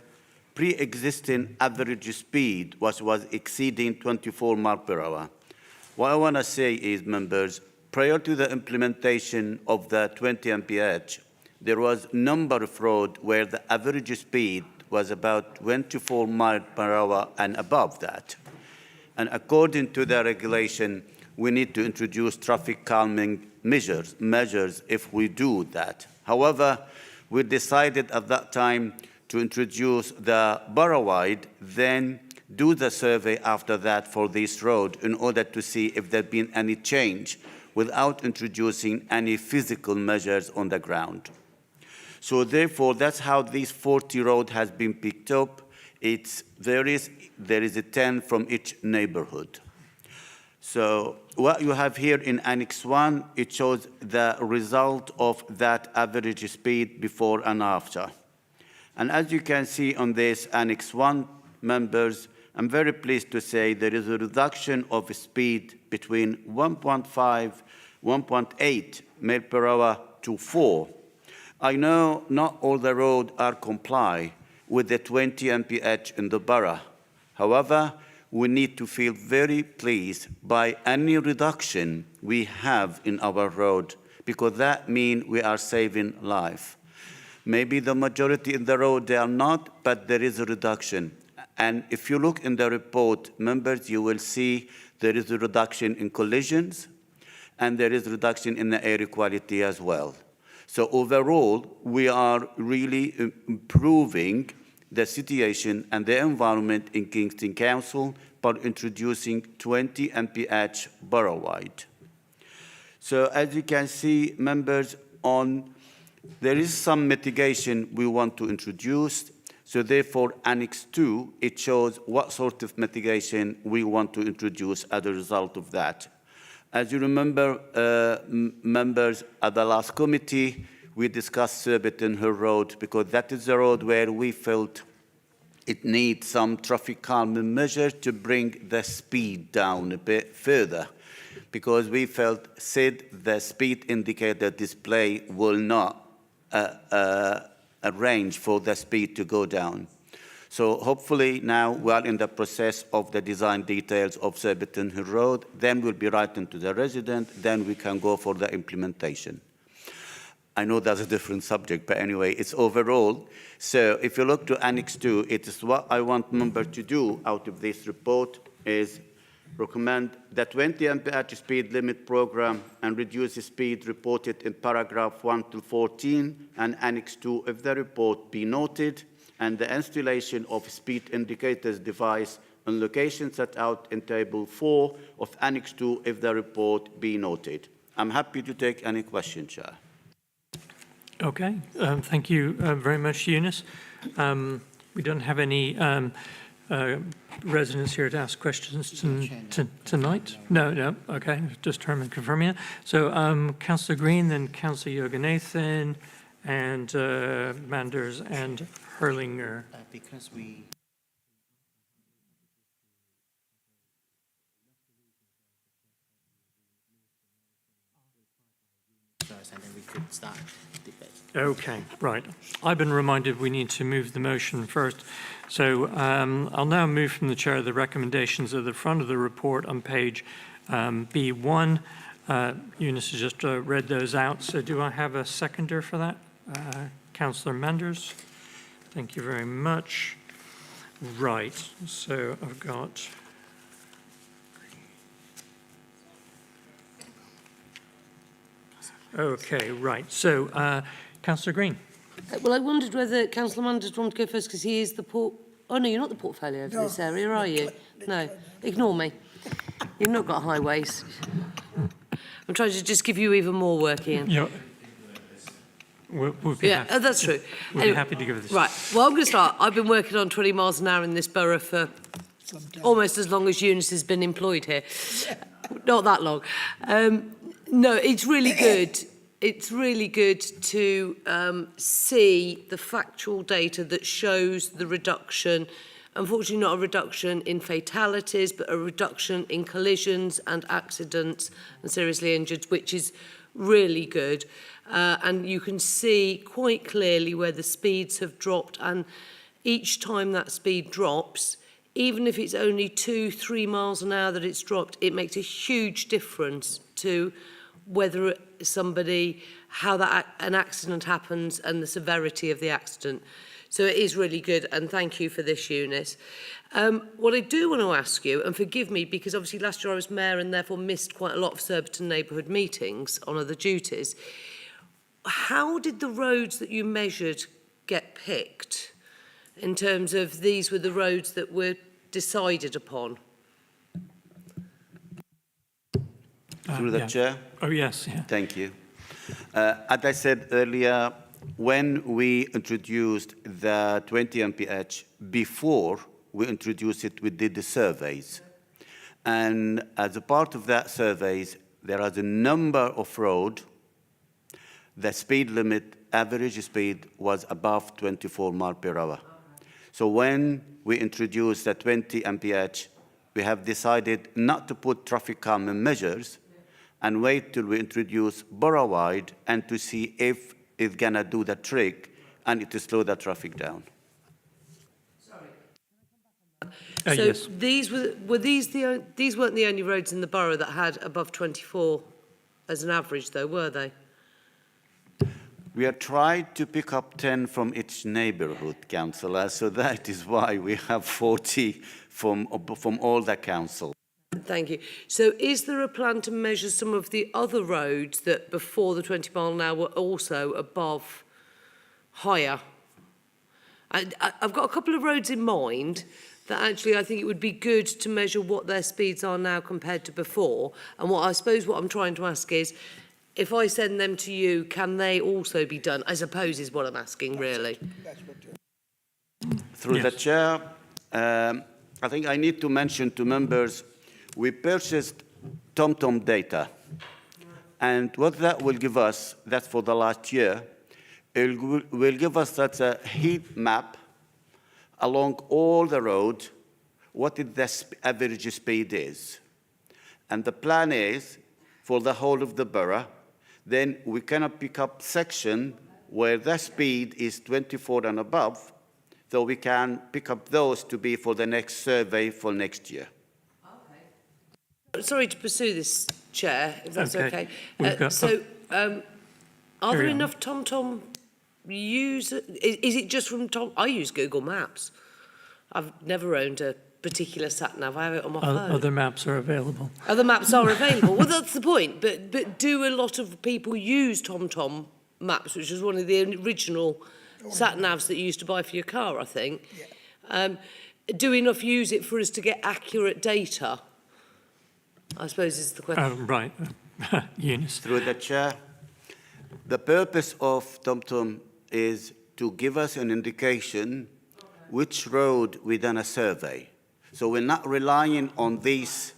pre-existing average speed, which was exceeding 24 miles per hour. What I want to say is, members, prior to the implementation of the 20 mph, there was a number of roads where the average speed was about 24 miles per hour and above that. And according to the regulation, we need to introduce traffic calming measures if we do that. However, we decided at that time to introduce the borough-wide, then do the survey after that for this road in order to see if there'd been any change without introducing any physical measures on the ground. So therefore, that's how this 40 road has been picked up. There is a 10 from each neighborhood. So what you have here in Annex 1, it shows the result of that average speed before and after. And as you can see on this Annex 1, members, I'm very pleased to say there is a reduction of speed between 1.5, 1.8 miles per hour to 4. I know not all the roads are comply with the 20 mph in the borough. However, we need to feel very pleased by any reduction we have in our road, because that means we are saving life. Maybe the majority in the road, they are not, but there is a reduction. And if you look in the report, members, you will see there is a reduction in collisions, and there is a reduction in the air quality as well. So overall, we are really improving the situation and the environment in Kingston Council by introducing 20 mph borough-wide. So as you can see, members, there is some mitigation we want to introduce. So therefore, Annex 2, it shows what sort of mitigation we want to introduce as a result of that. As you remember, members, at the last committee, we discussed Surbiton Hill Road, because that is the road where we felt it needs some traffic calming measures to bring the speed down a bit further, because we felt the speed indicator display will not arrange for the speed to go down. So hopefully now we are in the process of the design details of Surbiton Hill Road, then we'll be writing to the resident, then we can go for the implementation. I know that's a different subject, but anyway, it's overall. So if you look to Annex 2, it is what I want members to do out of this report is recommend the 20 mph speed limit program and reduce the speed reported in paragraph 1 to 14 and Annex 2 if the report be noted, and the installation of speed indicators device on locations set out in Table 4 of Annex 2 if the report be noted. I'm happy to take any questions, Chair. Okay, thank you very much, Eunice. We don't have any residents here to ask questions tonight? No, okay, just confirming it. So Councillor Green, then Councillor Yoganathan, and Manders and Hurlinger. Because we... and then we could start debate. Okay, right. I've been reminded we need to move the motion first. So I'll now move from the chair the recommendations at the front of the report on page B1. Eunice has just read those out. So do I have a seconder for that? Councillor Manders. Thank you very much. Right, so I've got... Okay, right. So, Councillor Green. Well, I wondered whether Councillor Manders wanted to go first because he is the Oh, no, you're not the portfolio for this area, are you? No, ignore me. You've not got highways. I'm trying to just give you even more work, Ian. Yeah. We'll be happy. That's true. We'll be happy to give this. Right, well, I'm going to start. I've been working on 20 miles an hour in this borough for almost as long as Eunice has been employed here. Not that long. No, it's really good. It's really good to see the factual data that shows the reduction, unfortunately not a reduction in fatalities, but a reduction in collisions and accidents and seriously injured, which is really good. And you can see quite clearly where the speeds have dropped, and each time that speed drops, even if it's only 2-3 miles an hour that it's dropped, it makes a huge difference to whether somebody, how that an accident happens and the severity of the accident. So it is really good, and thank you for this, Eunice. What I do want to ask you, and forgive me, because obviously last year I was mayor and therefore missed quite a lot of Surbiton neighbourhood meetings on other duties. How did the roads that you measured get picked in terms of these were the roads that were decided upon? Through the Yeah. chair. Oh, yes. Yeah. Thank you. As I said earlier, when we introduced the 20 mph, before we introduced it, we did the surveys. And as a part of that surveys, there are a number of roads, the speed limit, average speed was above 24 miles per hour. So when we introduced the 20 mph, we have decided not to put traffic calming measures and wait till we introduce borough-wide and to see if it's gonna do the trick and it will slow the traffic down. So yes. these weren't the only roads in the borough that had above 24 as an average, though, were they? We have tried to pick up 10 from each neighbourhood, councillor, so that is why we have 40 from all the council. Thank you. So is there a plan to measure some of the other roads that before the 20 mile an hour were also above, higher? I've got a couple of roads in mind that actually I think it would be good to measure what their speeds are now compared to before. And what I suppose what I'm trying to ask is, if I send them to you, can they also be done? I suppose is what I'm asking, really. Through the chair, I think I need to mention to members, we purchased TomTom data. And what that will give us, that's for the last year, it will give us that a heat map along all the road, what the average speed is. And the plan is, for the whole of the borough, then we cannot pick up section where the speed is 24 and above, so we can pick up those to be for the next survey for next year. Okay. Sorry to pursue this, Chair, if that's okay. Are there enough TomTom users? Is it just from Tom? I use Google Maps. I've never owned a particular sat-nav. I have it on my phone. Other maps are available. Other maps are available. Well, that's the point. But do a lot of people use TomTom maps, which was one of the original sat-navs that you used to buy for your car, I think? Yeah. Do enough use it for us to get accurate data? I suppose is the question. Right. Eunice. Through the chair, the purpose of TomTom is to give us an indication which road we done a survey. So we're not relying on this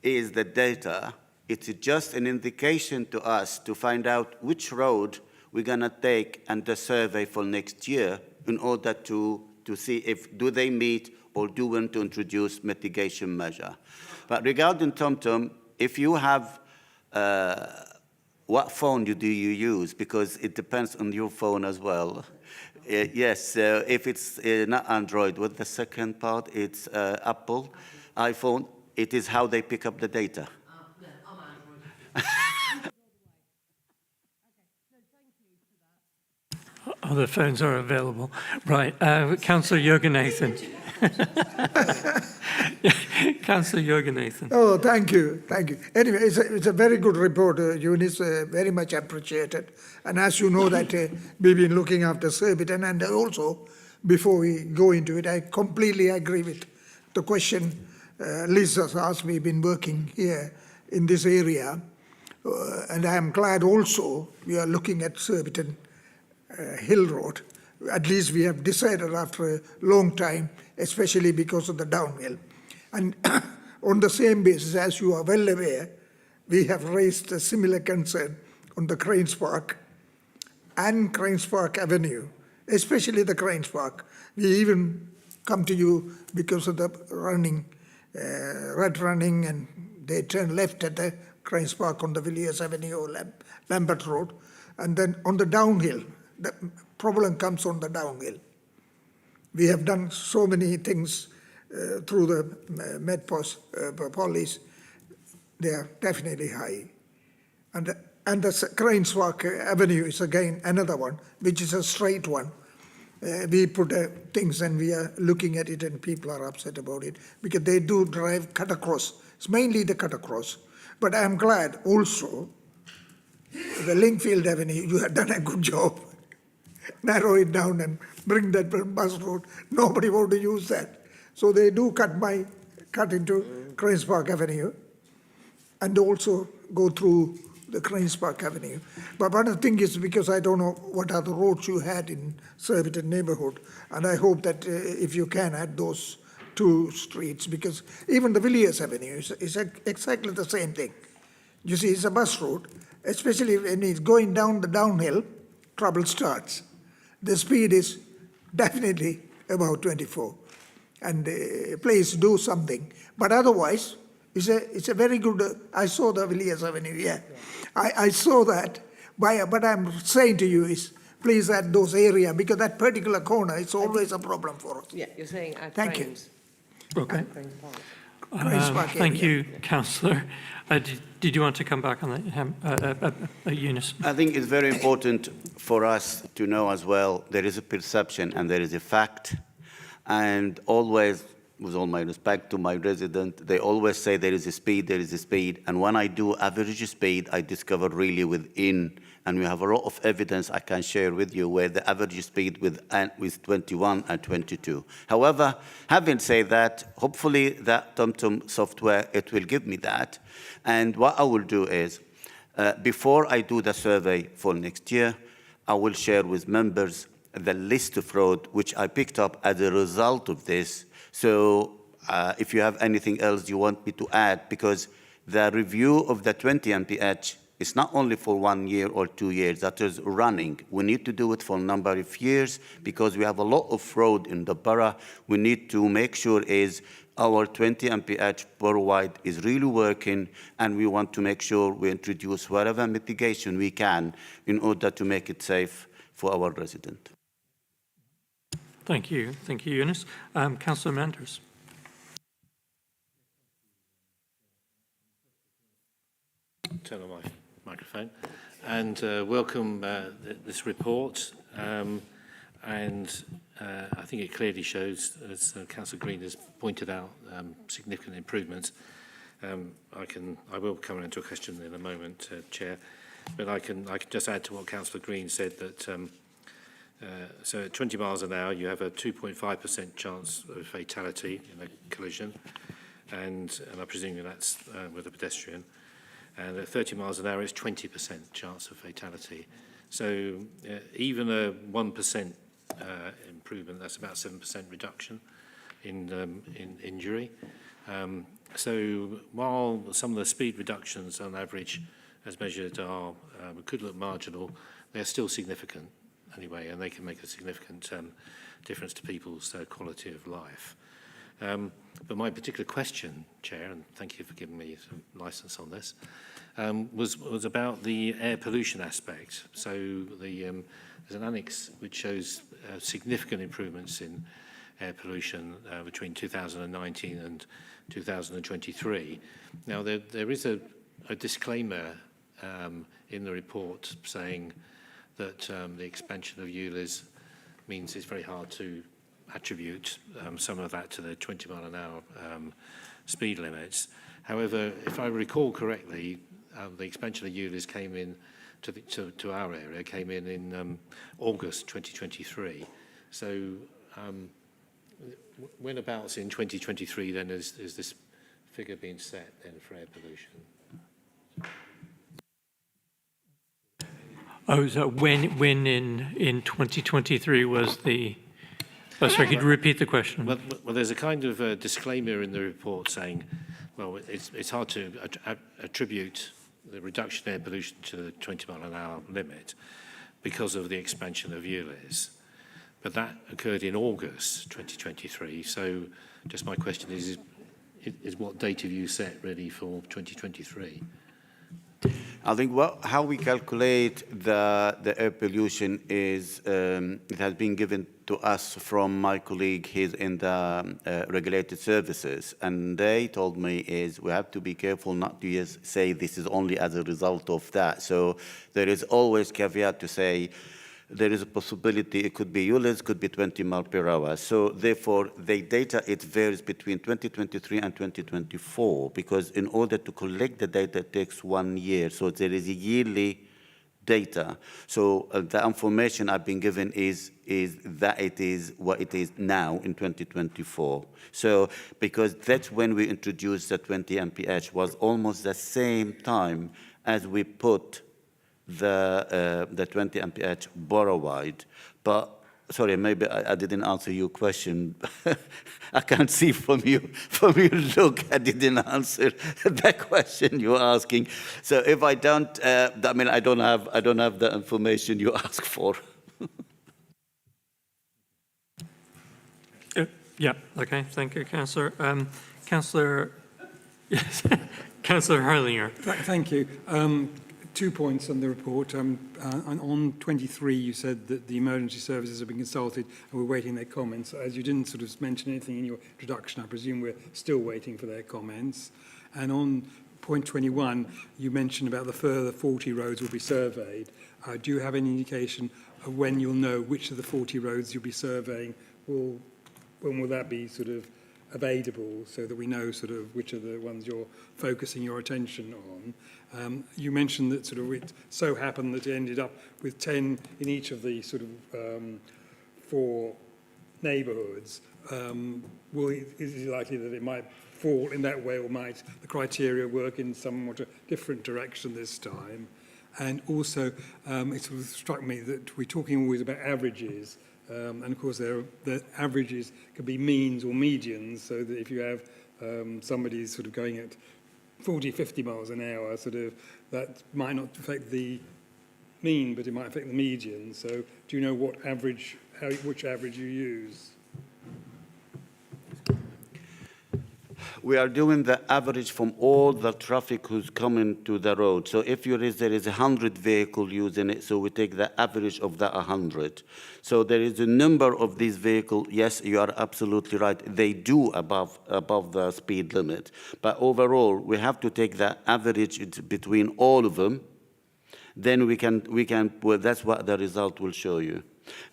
is the data. It's just an indication to us to find out which road we're gonna take and the survey for next year in order to see if do they meet or do we want to introduce mitigation measure. But regarding TomTom, if you have, what phone do you use? Because it depends on your phone as well. Yes, if it's not Android, what the second part? It's Apple, iPhone. It is how they pick up the data. Yeah, I'm Android. Other phones are available. Right. Councillor Jurgen-Nathan. Councillor Jurgen-Nathan. Oh, thank you. Thank you. Anyway, it's a very good report, Eunice, very much appreciated. And as you know that we've been looking after Surbiton, and also, before we go into it, I completely agree with the question Liz has asked me, been working here in this area. And I am glad also we are looking at Surbiton Hill Road. At least we have decided after a long time, especially because of the downhill. And on the same basis, as you are well aware, we have raised a similar concern on the Cranes Park and Cranes Park Avenue, especially the Cranes Park. We even come to you because of the running, red running, and they turn left at the Cranes Park on the Villiers Avenue or Lambert Road. And then on the downhill, the problem comes on the downhill. We have done so many things through the Med police. They are definitely high. And the Cranes Walk Avenue is again another one, which is a straight one. We put things and we are looking at it and people are upset about it because they do drive cut across. It's mainly the cut across. But I'm glad also the Linkfield Avenue, you have done a good job. Narrow it down and bring that bus road. Nobody want to use that. So they do cut into Cranes Park Avenue and also go through the Cranes Park Avenue. But one of the things is because I don't know what other roads you had in Surbiton neighbourhood, and I hope that if you can add those two streets, because even the Villiers Avenue is exactly the same thing. You see, it's a bus road, especially when it's going down the downhill, trouble starts. The speed is definitely about 24, and please do something. But otherwise, it's a very good, I saw the Villiers Avenue, yeah. I saw that, but I'm saying to you is, please add those areas, because that particular corner is always a problem for us. Yeah, you're saying add Thank Cranes. you. Okay. Cranes Park. Thank you, Councillor. Did you want to come back on that, Eunice? I think it's very important for us to know as well there is a perception and there is a fact. And always, with all my respect to my resident, they always say there is a speed, there is a speed. And when I do average speed, I discover really within, and we have a lot of evidence I can share with you where the average speed with 21 and 22. However, having said that, hopefully that TomTom software, it will give me that. And what I will do is, before I do the survey for next year, I will share with members the list of roads which I picked up as a result of this. So if you have anything else you want me to add, because the review of the 20 mph is not only for 1 year or 2 years, that is running. We need to do it for a number of years because we have a lot of road in the borough. We need to make sure is our 20 mph borough-wide is really working, and we want to make sure we introduce whatever mitigation we can in order to make it safe for our residents. Thank you, Eunice. Councillor Manders. Turn on my microphone. And welcome this report. I think it clearly shows, as Councillor Green has pointed out, significant improvements. I will come into a question in a moment, Chair, but I can just add to what Councillor Green said that so at 20 miles an hour, you have a 2.5% chance of fatality in a collision, and I presume that's with a pedestrian. And at 30 miles an hour, it's 20% chance of fatality. So even a 1% improvement, that's about 7% reduction in injury. So while some of the speed reductions on average, as measured, are could look marginal, they're still significant anyway, and they can make a significant difference to people's quality of life. But my particular question, Chair, and thank you for giving me some license on this, was about the air pollution aspect. So there's an annex which shows significant improvements in air pollution between 2019 and 2023. Now, there is a disclaimer in the report saying that the expansion of ULEZ means it's very hard to attribute some of that to the 20 mile an hour speed limits. However, if I recall correctly, the expansion of ULEZ came in to our area, came in August 2023. So whenabouts in 2023 then is this figure being set then for air pollution? Oh, so when in 2023 was the... Oh, sorry, could you repeat the question? Well, there's a kind of disclaimer in the report saying, well, it's hard to attribute the reduction in air pollution to the 20 mile an hour limit because of the expansion of ULEZ. But that occurred in August 2023. So just my question is what date have you set ready for 2023? I think how we calculate the air pollution is, it has been given to us from my colleague. He's in the regulated services, and they told me is we have to be careful not to just say this is only as a result of that. So there is always caveat to say there is a possibility it could be ULIS, could be 20 miles per hour. So therefore, the data, it varies between 2023 and 2024, because in order to collect the data, it takes 1 year. So there is a yearly data. So the information I've been given is that it is what it is now in 2024. So because that's when we introduced the 20 mph, was almost the same time as we put the 20 mph borough-wide. But sorry, maybe I didn't answer your question. I can't see from your look, I didn't answer that question you're asking. So if I don't, I mean, I don't have the information you ask for. Yeah, okay, thank you, Councillor. Councillor, yes, Councillor Hurlinger. Thank you. 2 points on the report. On 23, you said that the emergency services have been consulted and we're waiting their comments. As you didn't sort of mention anything in your introduction, I presume we're still waiting for their comments. And on point 21, you mentioned about the further 40 roads will be surveyed. Do you have any indication of when you'll know which of the 40 roads you'll be surveying? When will that be sort of available so that we know sort of which are the ones you're focusing your attention on? You mentioned that sort of it so happened that it ended up with 10 in each of the sort of 4 neighbourhoods. Is it likely that it might fall in that way, or might the criteria work in somewhat a different direction this time? And also, it sort of struck me that we're talking always about averages. And of course, the averages could be means or medians, so that if you have somebody sort of going at 40, 50 miles an hour, sort of, that might not affect the mean, but it might affect the median. So do you know what average, which average you use? We are doing the average from all the traffic who's coming to the road. So if there is 100 vehicles using it, so we take the average of the 100. So there is a number of these vehicles, yes, you are absolutely right, they do above the speed limit. But overall, we have to take the average between all of them. Then we can, well, that's what the result will show you.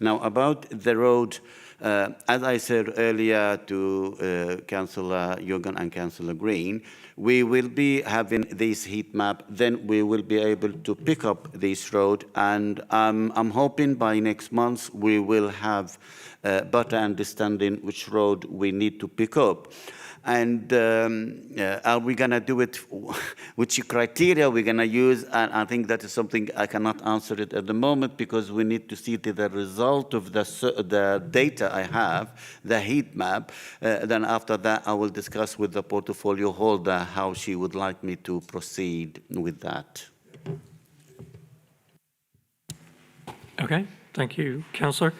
Now, about the road, as I said earlier to Councillor Jürgen and Councillor Green, we will be having this heat map, then we will be able to pick up this road, and I'm hoping by next month we will have better understanding which road we need to pick up. And are we going to do it, which criteria we're going to use? And I think that is something I cannot answer it at the moment, because we need to see the result of the data I have, the heat map. Then after that, I will discuss with the portfolio holder how she would like me to proceed with that. Okay, thank you, Councillor.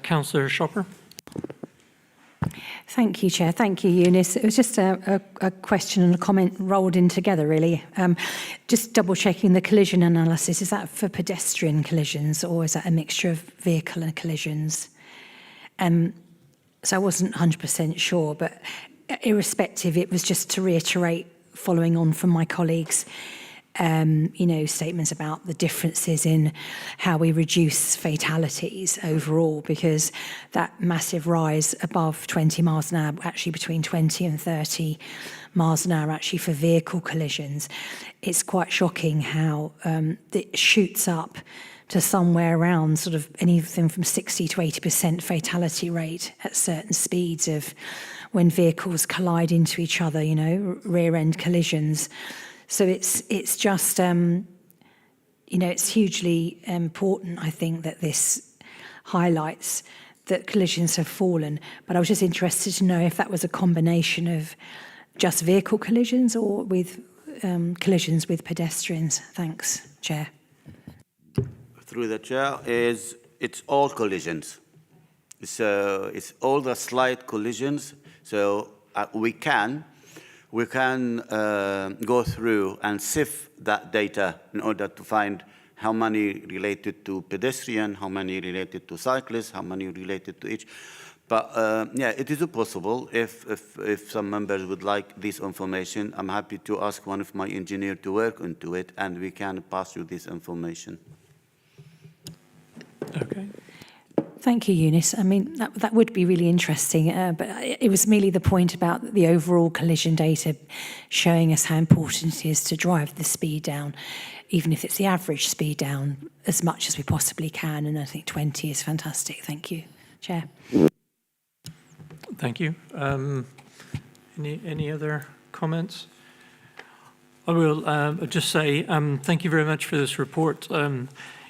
Councillor Shopper. Thank you, Chair. Thank you, Eunice. It was just a question and a comment rolled in together, really. Just double-checking the collision analysis. Is that for pedestrian collisions, or is that a mixture of vehicle and collisions? So I wasn't 100% sure, but irrespective, it was just to reiterate, following on from my colleagues, statements about the differences in how we reduce fatalities overall, because that massive rise above 20 miles an hour, actually between 20 and 30 miles an hour, actually for vehicle collisions, it's quite shocking how it shoots up to somewhere around sort of anything from 60 to 80% fatality rate at certain speeds of when vehicles collide into each other, rear-end collisions. So it's just, it's hugely important, I think, that this highlights that collisions have fallen. But I was just interested to know if that was a combination of just vehicle collisions or with collisions with pedestrians. Thanks, Chair. Through the Chair, it's all collisions. So it's all the slight collisions. So we can go through and sift that data in order to find how many related to pedestrian, how many related to cyclists, how many related to each. But yeah, it is possible. If some members would like this information, I'm happy to ask one of my engineers to work into it, and we can pass you this information. Okay. Thank you, Eunice. I mean, that would be really interesting, but it was merely the point about the overall collision data showing us how important it is to drive the speed down, even if it's the average speed down, as much as we possibly can, and I think 20 is fantastic. Thank you, Chair. Thank you. Any other comments? I will just say thank you very much for this report,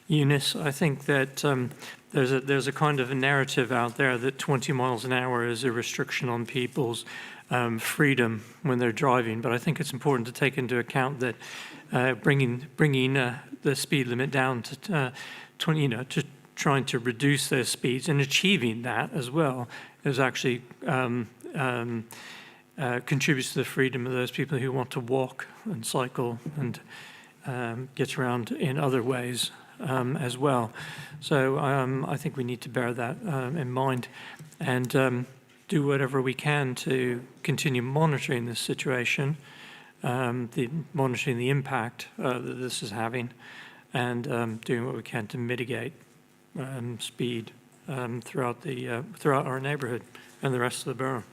Eunice. I think that there's a kind of a narrative out there that 20 miles an hour is a restriction on people's freedom when they're driving. But I think it's important to take into account that bringing the speed limit down to 20, to trying to reduce their speeds and achieving that as well is actually contributes to the freedom of those people who want to walk and cycle and get around in other ways as well. So I think we need to bear that in mind and do whatever we can to continue monitoring this situation, monitoring the impact that this is having, and doing what we can to mitigate speed throughout our neighbourhood and the rest of the borough.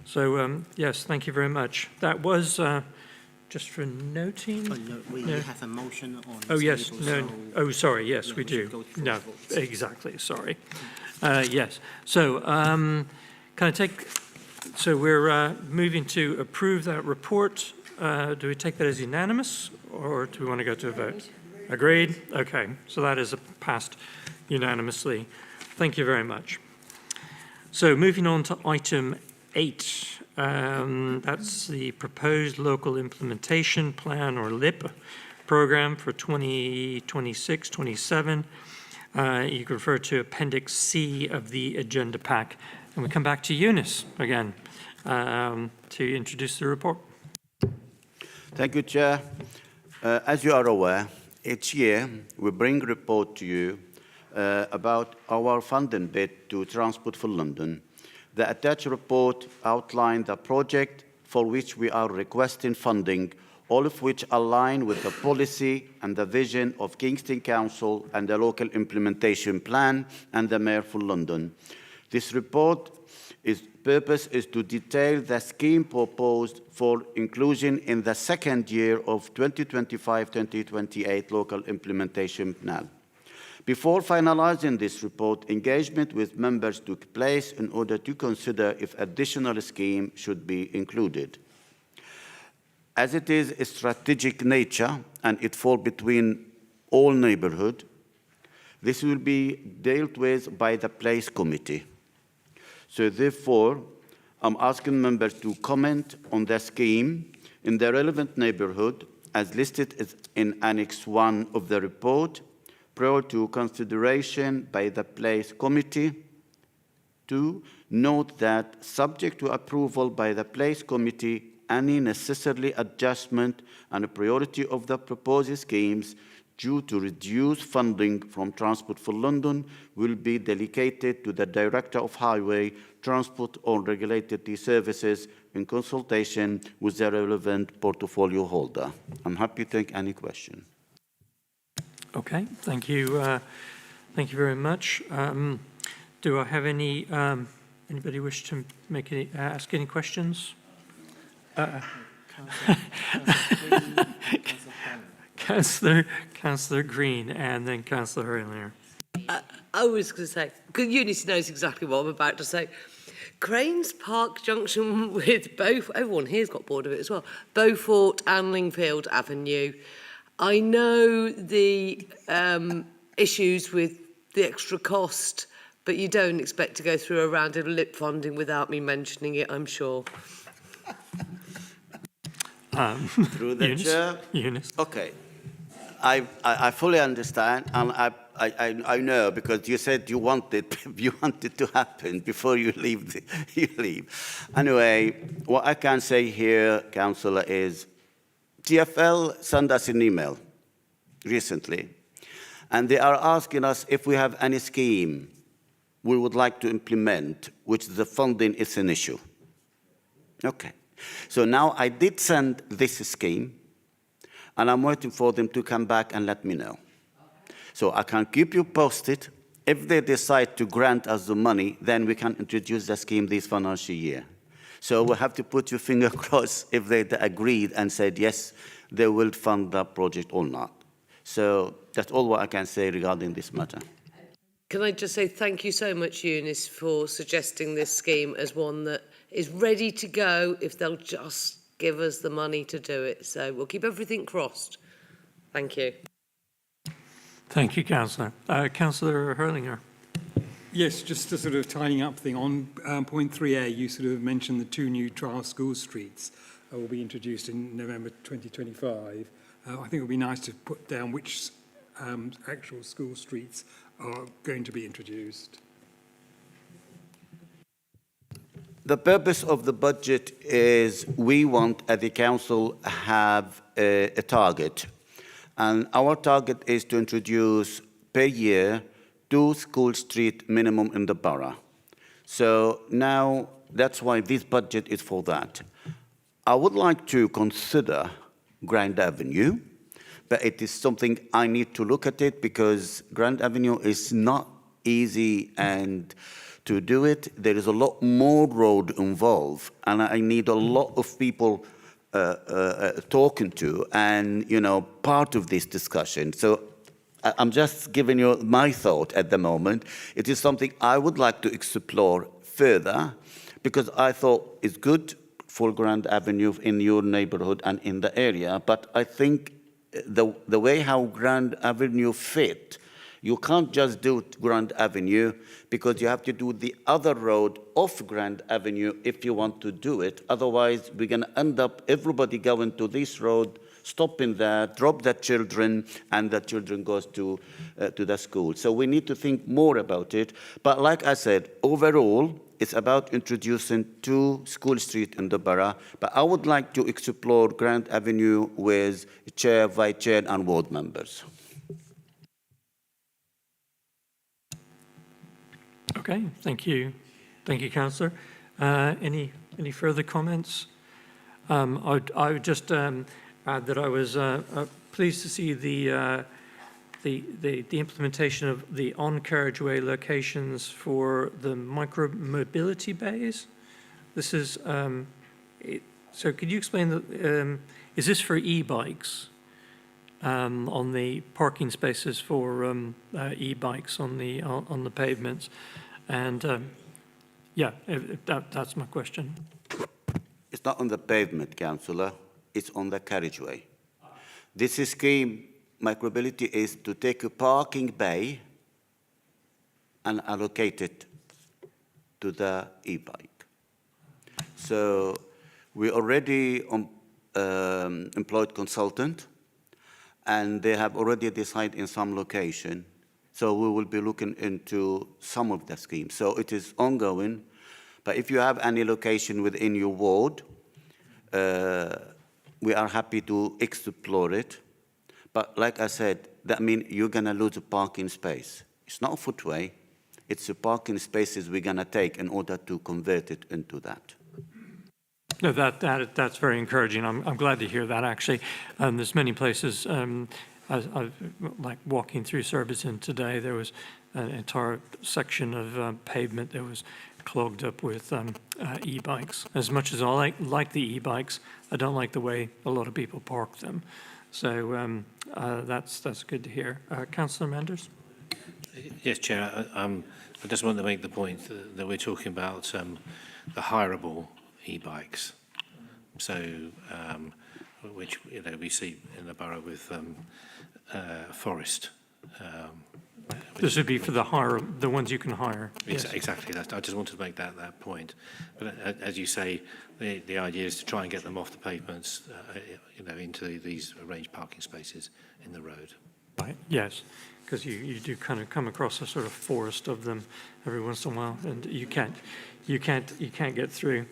So yes, thank you very much. That was just for noting. Oh, no, we have a motion on. Oh yes, table, no. so Oh, sorry. Yes, yeah, we do. No, votes. exactly. Sorry. Yes. So can I take? So we're moving to approve that report. Do we take that as unanimous, or do we want to go to a vote? Agreed. Okay. So that is passed unanimously. Thank you very much. So moving on to item 8. That's the proposed local implementation plan, or LIP, program for 2026-27. You can refer to Appendix C of the agenda pack. And we come back to Eunice again to introduce the report. Thank you, Chair. As you are aware, each year we bring a report to you about our funding bid to Transport for London. The attached report outlines the project for which we are requesting funding, all of which align with the policy and the vision of Kingston Council and the local implementation plan and the Mayor for London. This report, its purpose is to detail the scheme proposed for inclusion in the second year of 2025-2028 local implementation plan. Before finalizing this report, engagement with members took place in order to consider if additional scheme should be included. As it is a strategic nature and it falls between all neighbourhood, this will be dealt with by the Place Committee. So therefore, I'm asking members to comment on the scheme in the relevant neighbourhood as listed in Annex 1 of the report, prior to consideration by the Place Committee. 2, note that, subject to approval by the Place Committee, any necessary adjustment and priority of the proposed schemes due to reduced funding from Transport for London will be delegated to the Director of Highway, Transport or Regulatory Services in consultation with the relevant portfolio holder. I'm happy to take any question. Okay, thank you. Thank you very much. Do I have any, anybody wish to make any, ask any questions? Councillor Green and then Councillor Hurlier. I was going to say, because Eunice knows exactly what I'm about to say. Cranes Park Junction with both, everyone here's got bored of it as well, Beaufort and Lingfield Avenue. I know the issues with the extra cost, but you don't expect to go through a round of lip funding without me mentioning it, I'm sure. Through the chair. Eunice. Okay. I fully understand, and I know because you said you want it to happen before you leave. You leave. Anyway, what I can say here, Councillor, is TfL sent us an email recently And they are asking us if we have any scheme we would like to implement, which the funding is an issue. Okay. So now I did send this scheme, and I'm waiting for them to come back and let me know. So I can keep you posted. If they decide to grant us the money, then we can introduce the scheme this financial year. So we'll have to put your finger crossed if they agreed and said, yes, they will fund that project or not. So that's all what I can say regarding this matter. Can I just say thank you so much, Eunice, for suggesting this scheme as one that is ready to go if they'll just give us the money to do it. So we'll keep everything crossed. Thank you. Thank you, Councillor. Councillor Hurlinger. Yes, just a sort of tidying up thing. On point 3A, you sort of mentioned the 2 new trial school streets will be introduced in November 2025. I think it would be nice to put down which actual school streets are going to be introduced. The purpose of the budget is we want at the council have a target. And our target is to introduce per year 2 school street minimum in the borough. So now that's why this budget is for that. I would like to consider Grand Avenue, but it is something I need to look at it because Grand Avenue is not easy and to do it, there is a lot more road involved and I need a lot of people talking to and, you know, part of this discussion. So I'm just giving you my thought at the moment. It is something I would like to explore further because I thought it's good for Grand Avenue in your neighborhood and in the area, but I think the way how Grand Avenue fit, you can't just do Grand Avenue because you have to do the other road off Grand Avenue if you want to do it. Otherwise, we're going to end up everybody going to this road, stopping there, drop the children, and the children goes to the school. So we need to think more about it. But like I said, overall, it's about introducing 2 school streets in the borough. But I would like to explore Grand Avenue with chair, vice chair, and ward members. Okay, thank you. Thank you, Councillor. Any further comments? I would just add that I was pleased to see the implementation of the on-carriageway locations for the micro-mobility bays. This is, so could you explain, is this for e-bikes? On the parking spaces for e-bikes on the pavements, and yeah, that's my question. It's not on the pavement, Councillor. It's on the carriageway. This scheme, micromobility, is to take a parking bay and allocate it to the e-bike. So we already employed consultant. And they have already decided in some location. So we will be looking into some of the schemes. So it is ongoing. But if you have any location within your ward, we are happy to explore it. But like I said, that means you're going to lose a parking space. It's not a footway. It's the parking spaces we're going to take in order to convert it into that. No, that's very encouraging. I'm glad to hear that, actually. There's many places, like walking through Surbiton today, there was an entire section of pavement that was clogged up with e-bikes. As much as I like the e-bikes, I don't like the way a lot of people park them. So that's good to hear. Councillor Manders? Yes, Chair. I just want to make the point that we're talking about the hireable e-bikes, so which we see in the borough with Forest. This would be for the ones you can hire. Yes. Exactly. I just wanted to make that point. But as you say, the idea is to try and get them off the pavements, into these arranged parking spaces in the road. Right. Yes, because you do kind of come across a sort of forest of them every once in a while, and you can't get through.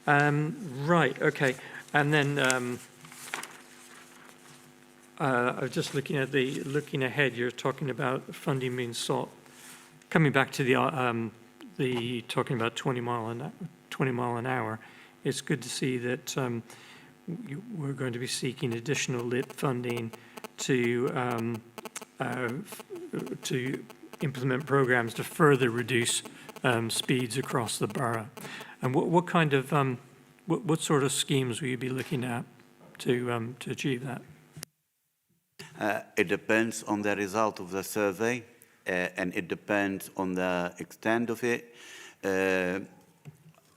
Right, okay. And then I was just looking ahead, you're talking about funding being sought. Coming back to the talking about 20 mile an hour, it's good to see that we're going to be seeking additional LIP funding to implement programs to further reduce speeds across the borough. And what kind of what sort of schemes will you be looking at to achieve that? It depends on the result of the survey, and it depends on the extent of it.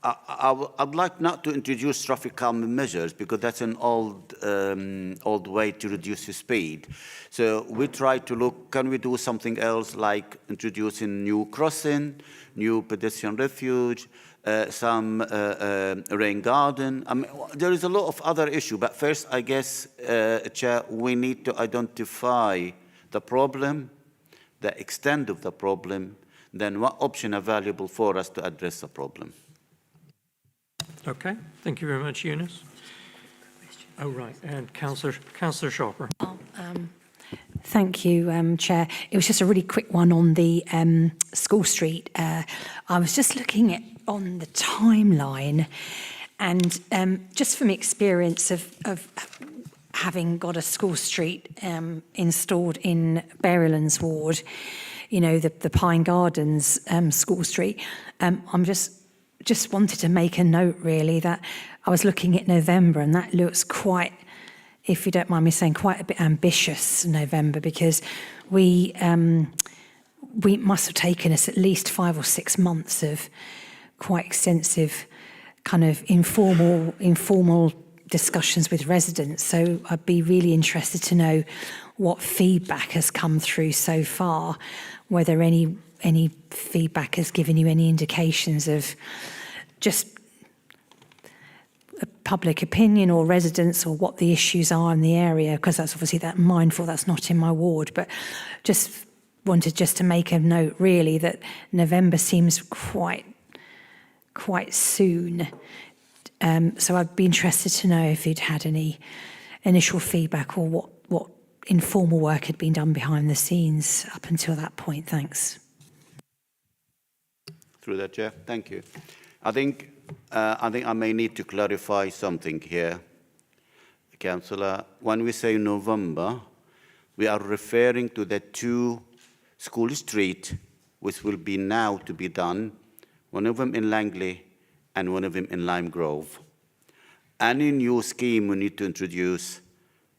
I'd like not to introduce traffic calming measures because that's an old way to reduce the speed. So we try to look, can we do something else like introducing new crossing, new pedestrian refuge, some rain garden. I mean, there is a lot of other issues, but first, I guess, Chair, we need to identify the problem, the extent of the problem, then what options are valuable for us to address the problem. Okay, thank you very much, Eunice. Oh, right, and Councillor Sharper. Thank you, Chair. It was just a really quick one on the School Street. I was just looking at on the timeline, and just from experience of having got a School Street installed in Berrylands Ward, you know, the Pine Gardens School Street, I'm just wanted to make a note, really, that I was looking at November, and that looks quite, if you don't mind me saying, quite a bit ambitious, November, because we must have taken us at least 5 or 6 months of quite extensive kind of informal discussions with residents. So I'd be really interested to know what feedback has come through so far, whether any feedback has given you any indications of just public opinion or residents or what the issues are in the area, because that's obviously mindful that's not in my ward, but just wanted just to make a note really that November seems quite soon. So I'd be interested to know if you'd had any initial feedback or what informal work had been done behind the scenes up until that point. Thanks. Through that, Chair. Thank you. I think I may need to clarify something here, Councillor. When we say November, we are referring to the 2 School Street, which will be now to be done, one of them in Langley and one of them in Lime Grove. Any new scheme we need to introduce,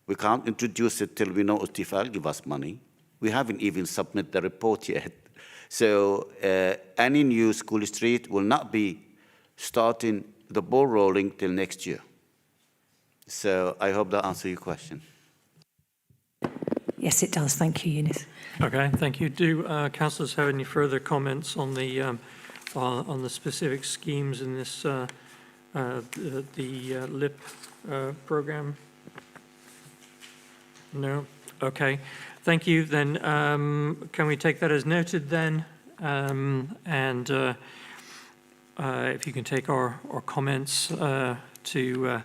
we can't introduce it till we know Ostifal give us money. We haven't even submitted the report yet. So any new School Street will not be starting the ball rolling till next year. So I hope that answers your question. Yes, it does. Thank you, Eunice. Okay, thank you. Do councillors have any further comments on the specific schemes in this the LIP program? No. Okay. Thank you. Then can we take that as noted then? If you can take our comments to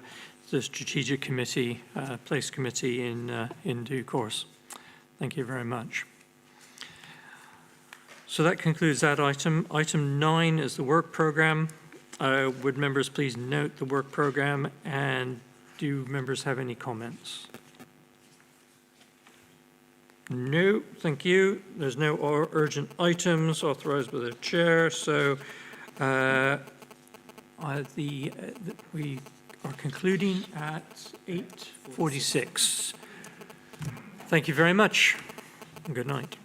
the Strategic Committee, Place Committee in due course. Thank you very much. So that concludes that item. Item 9 is the work programme. Would members please note the work programme, and do members have any comments? No, thank you. There's no urgent items authorised by the chair, so we are concluding at 8:46. Thank you very much. Good night.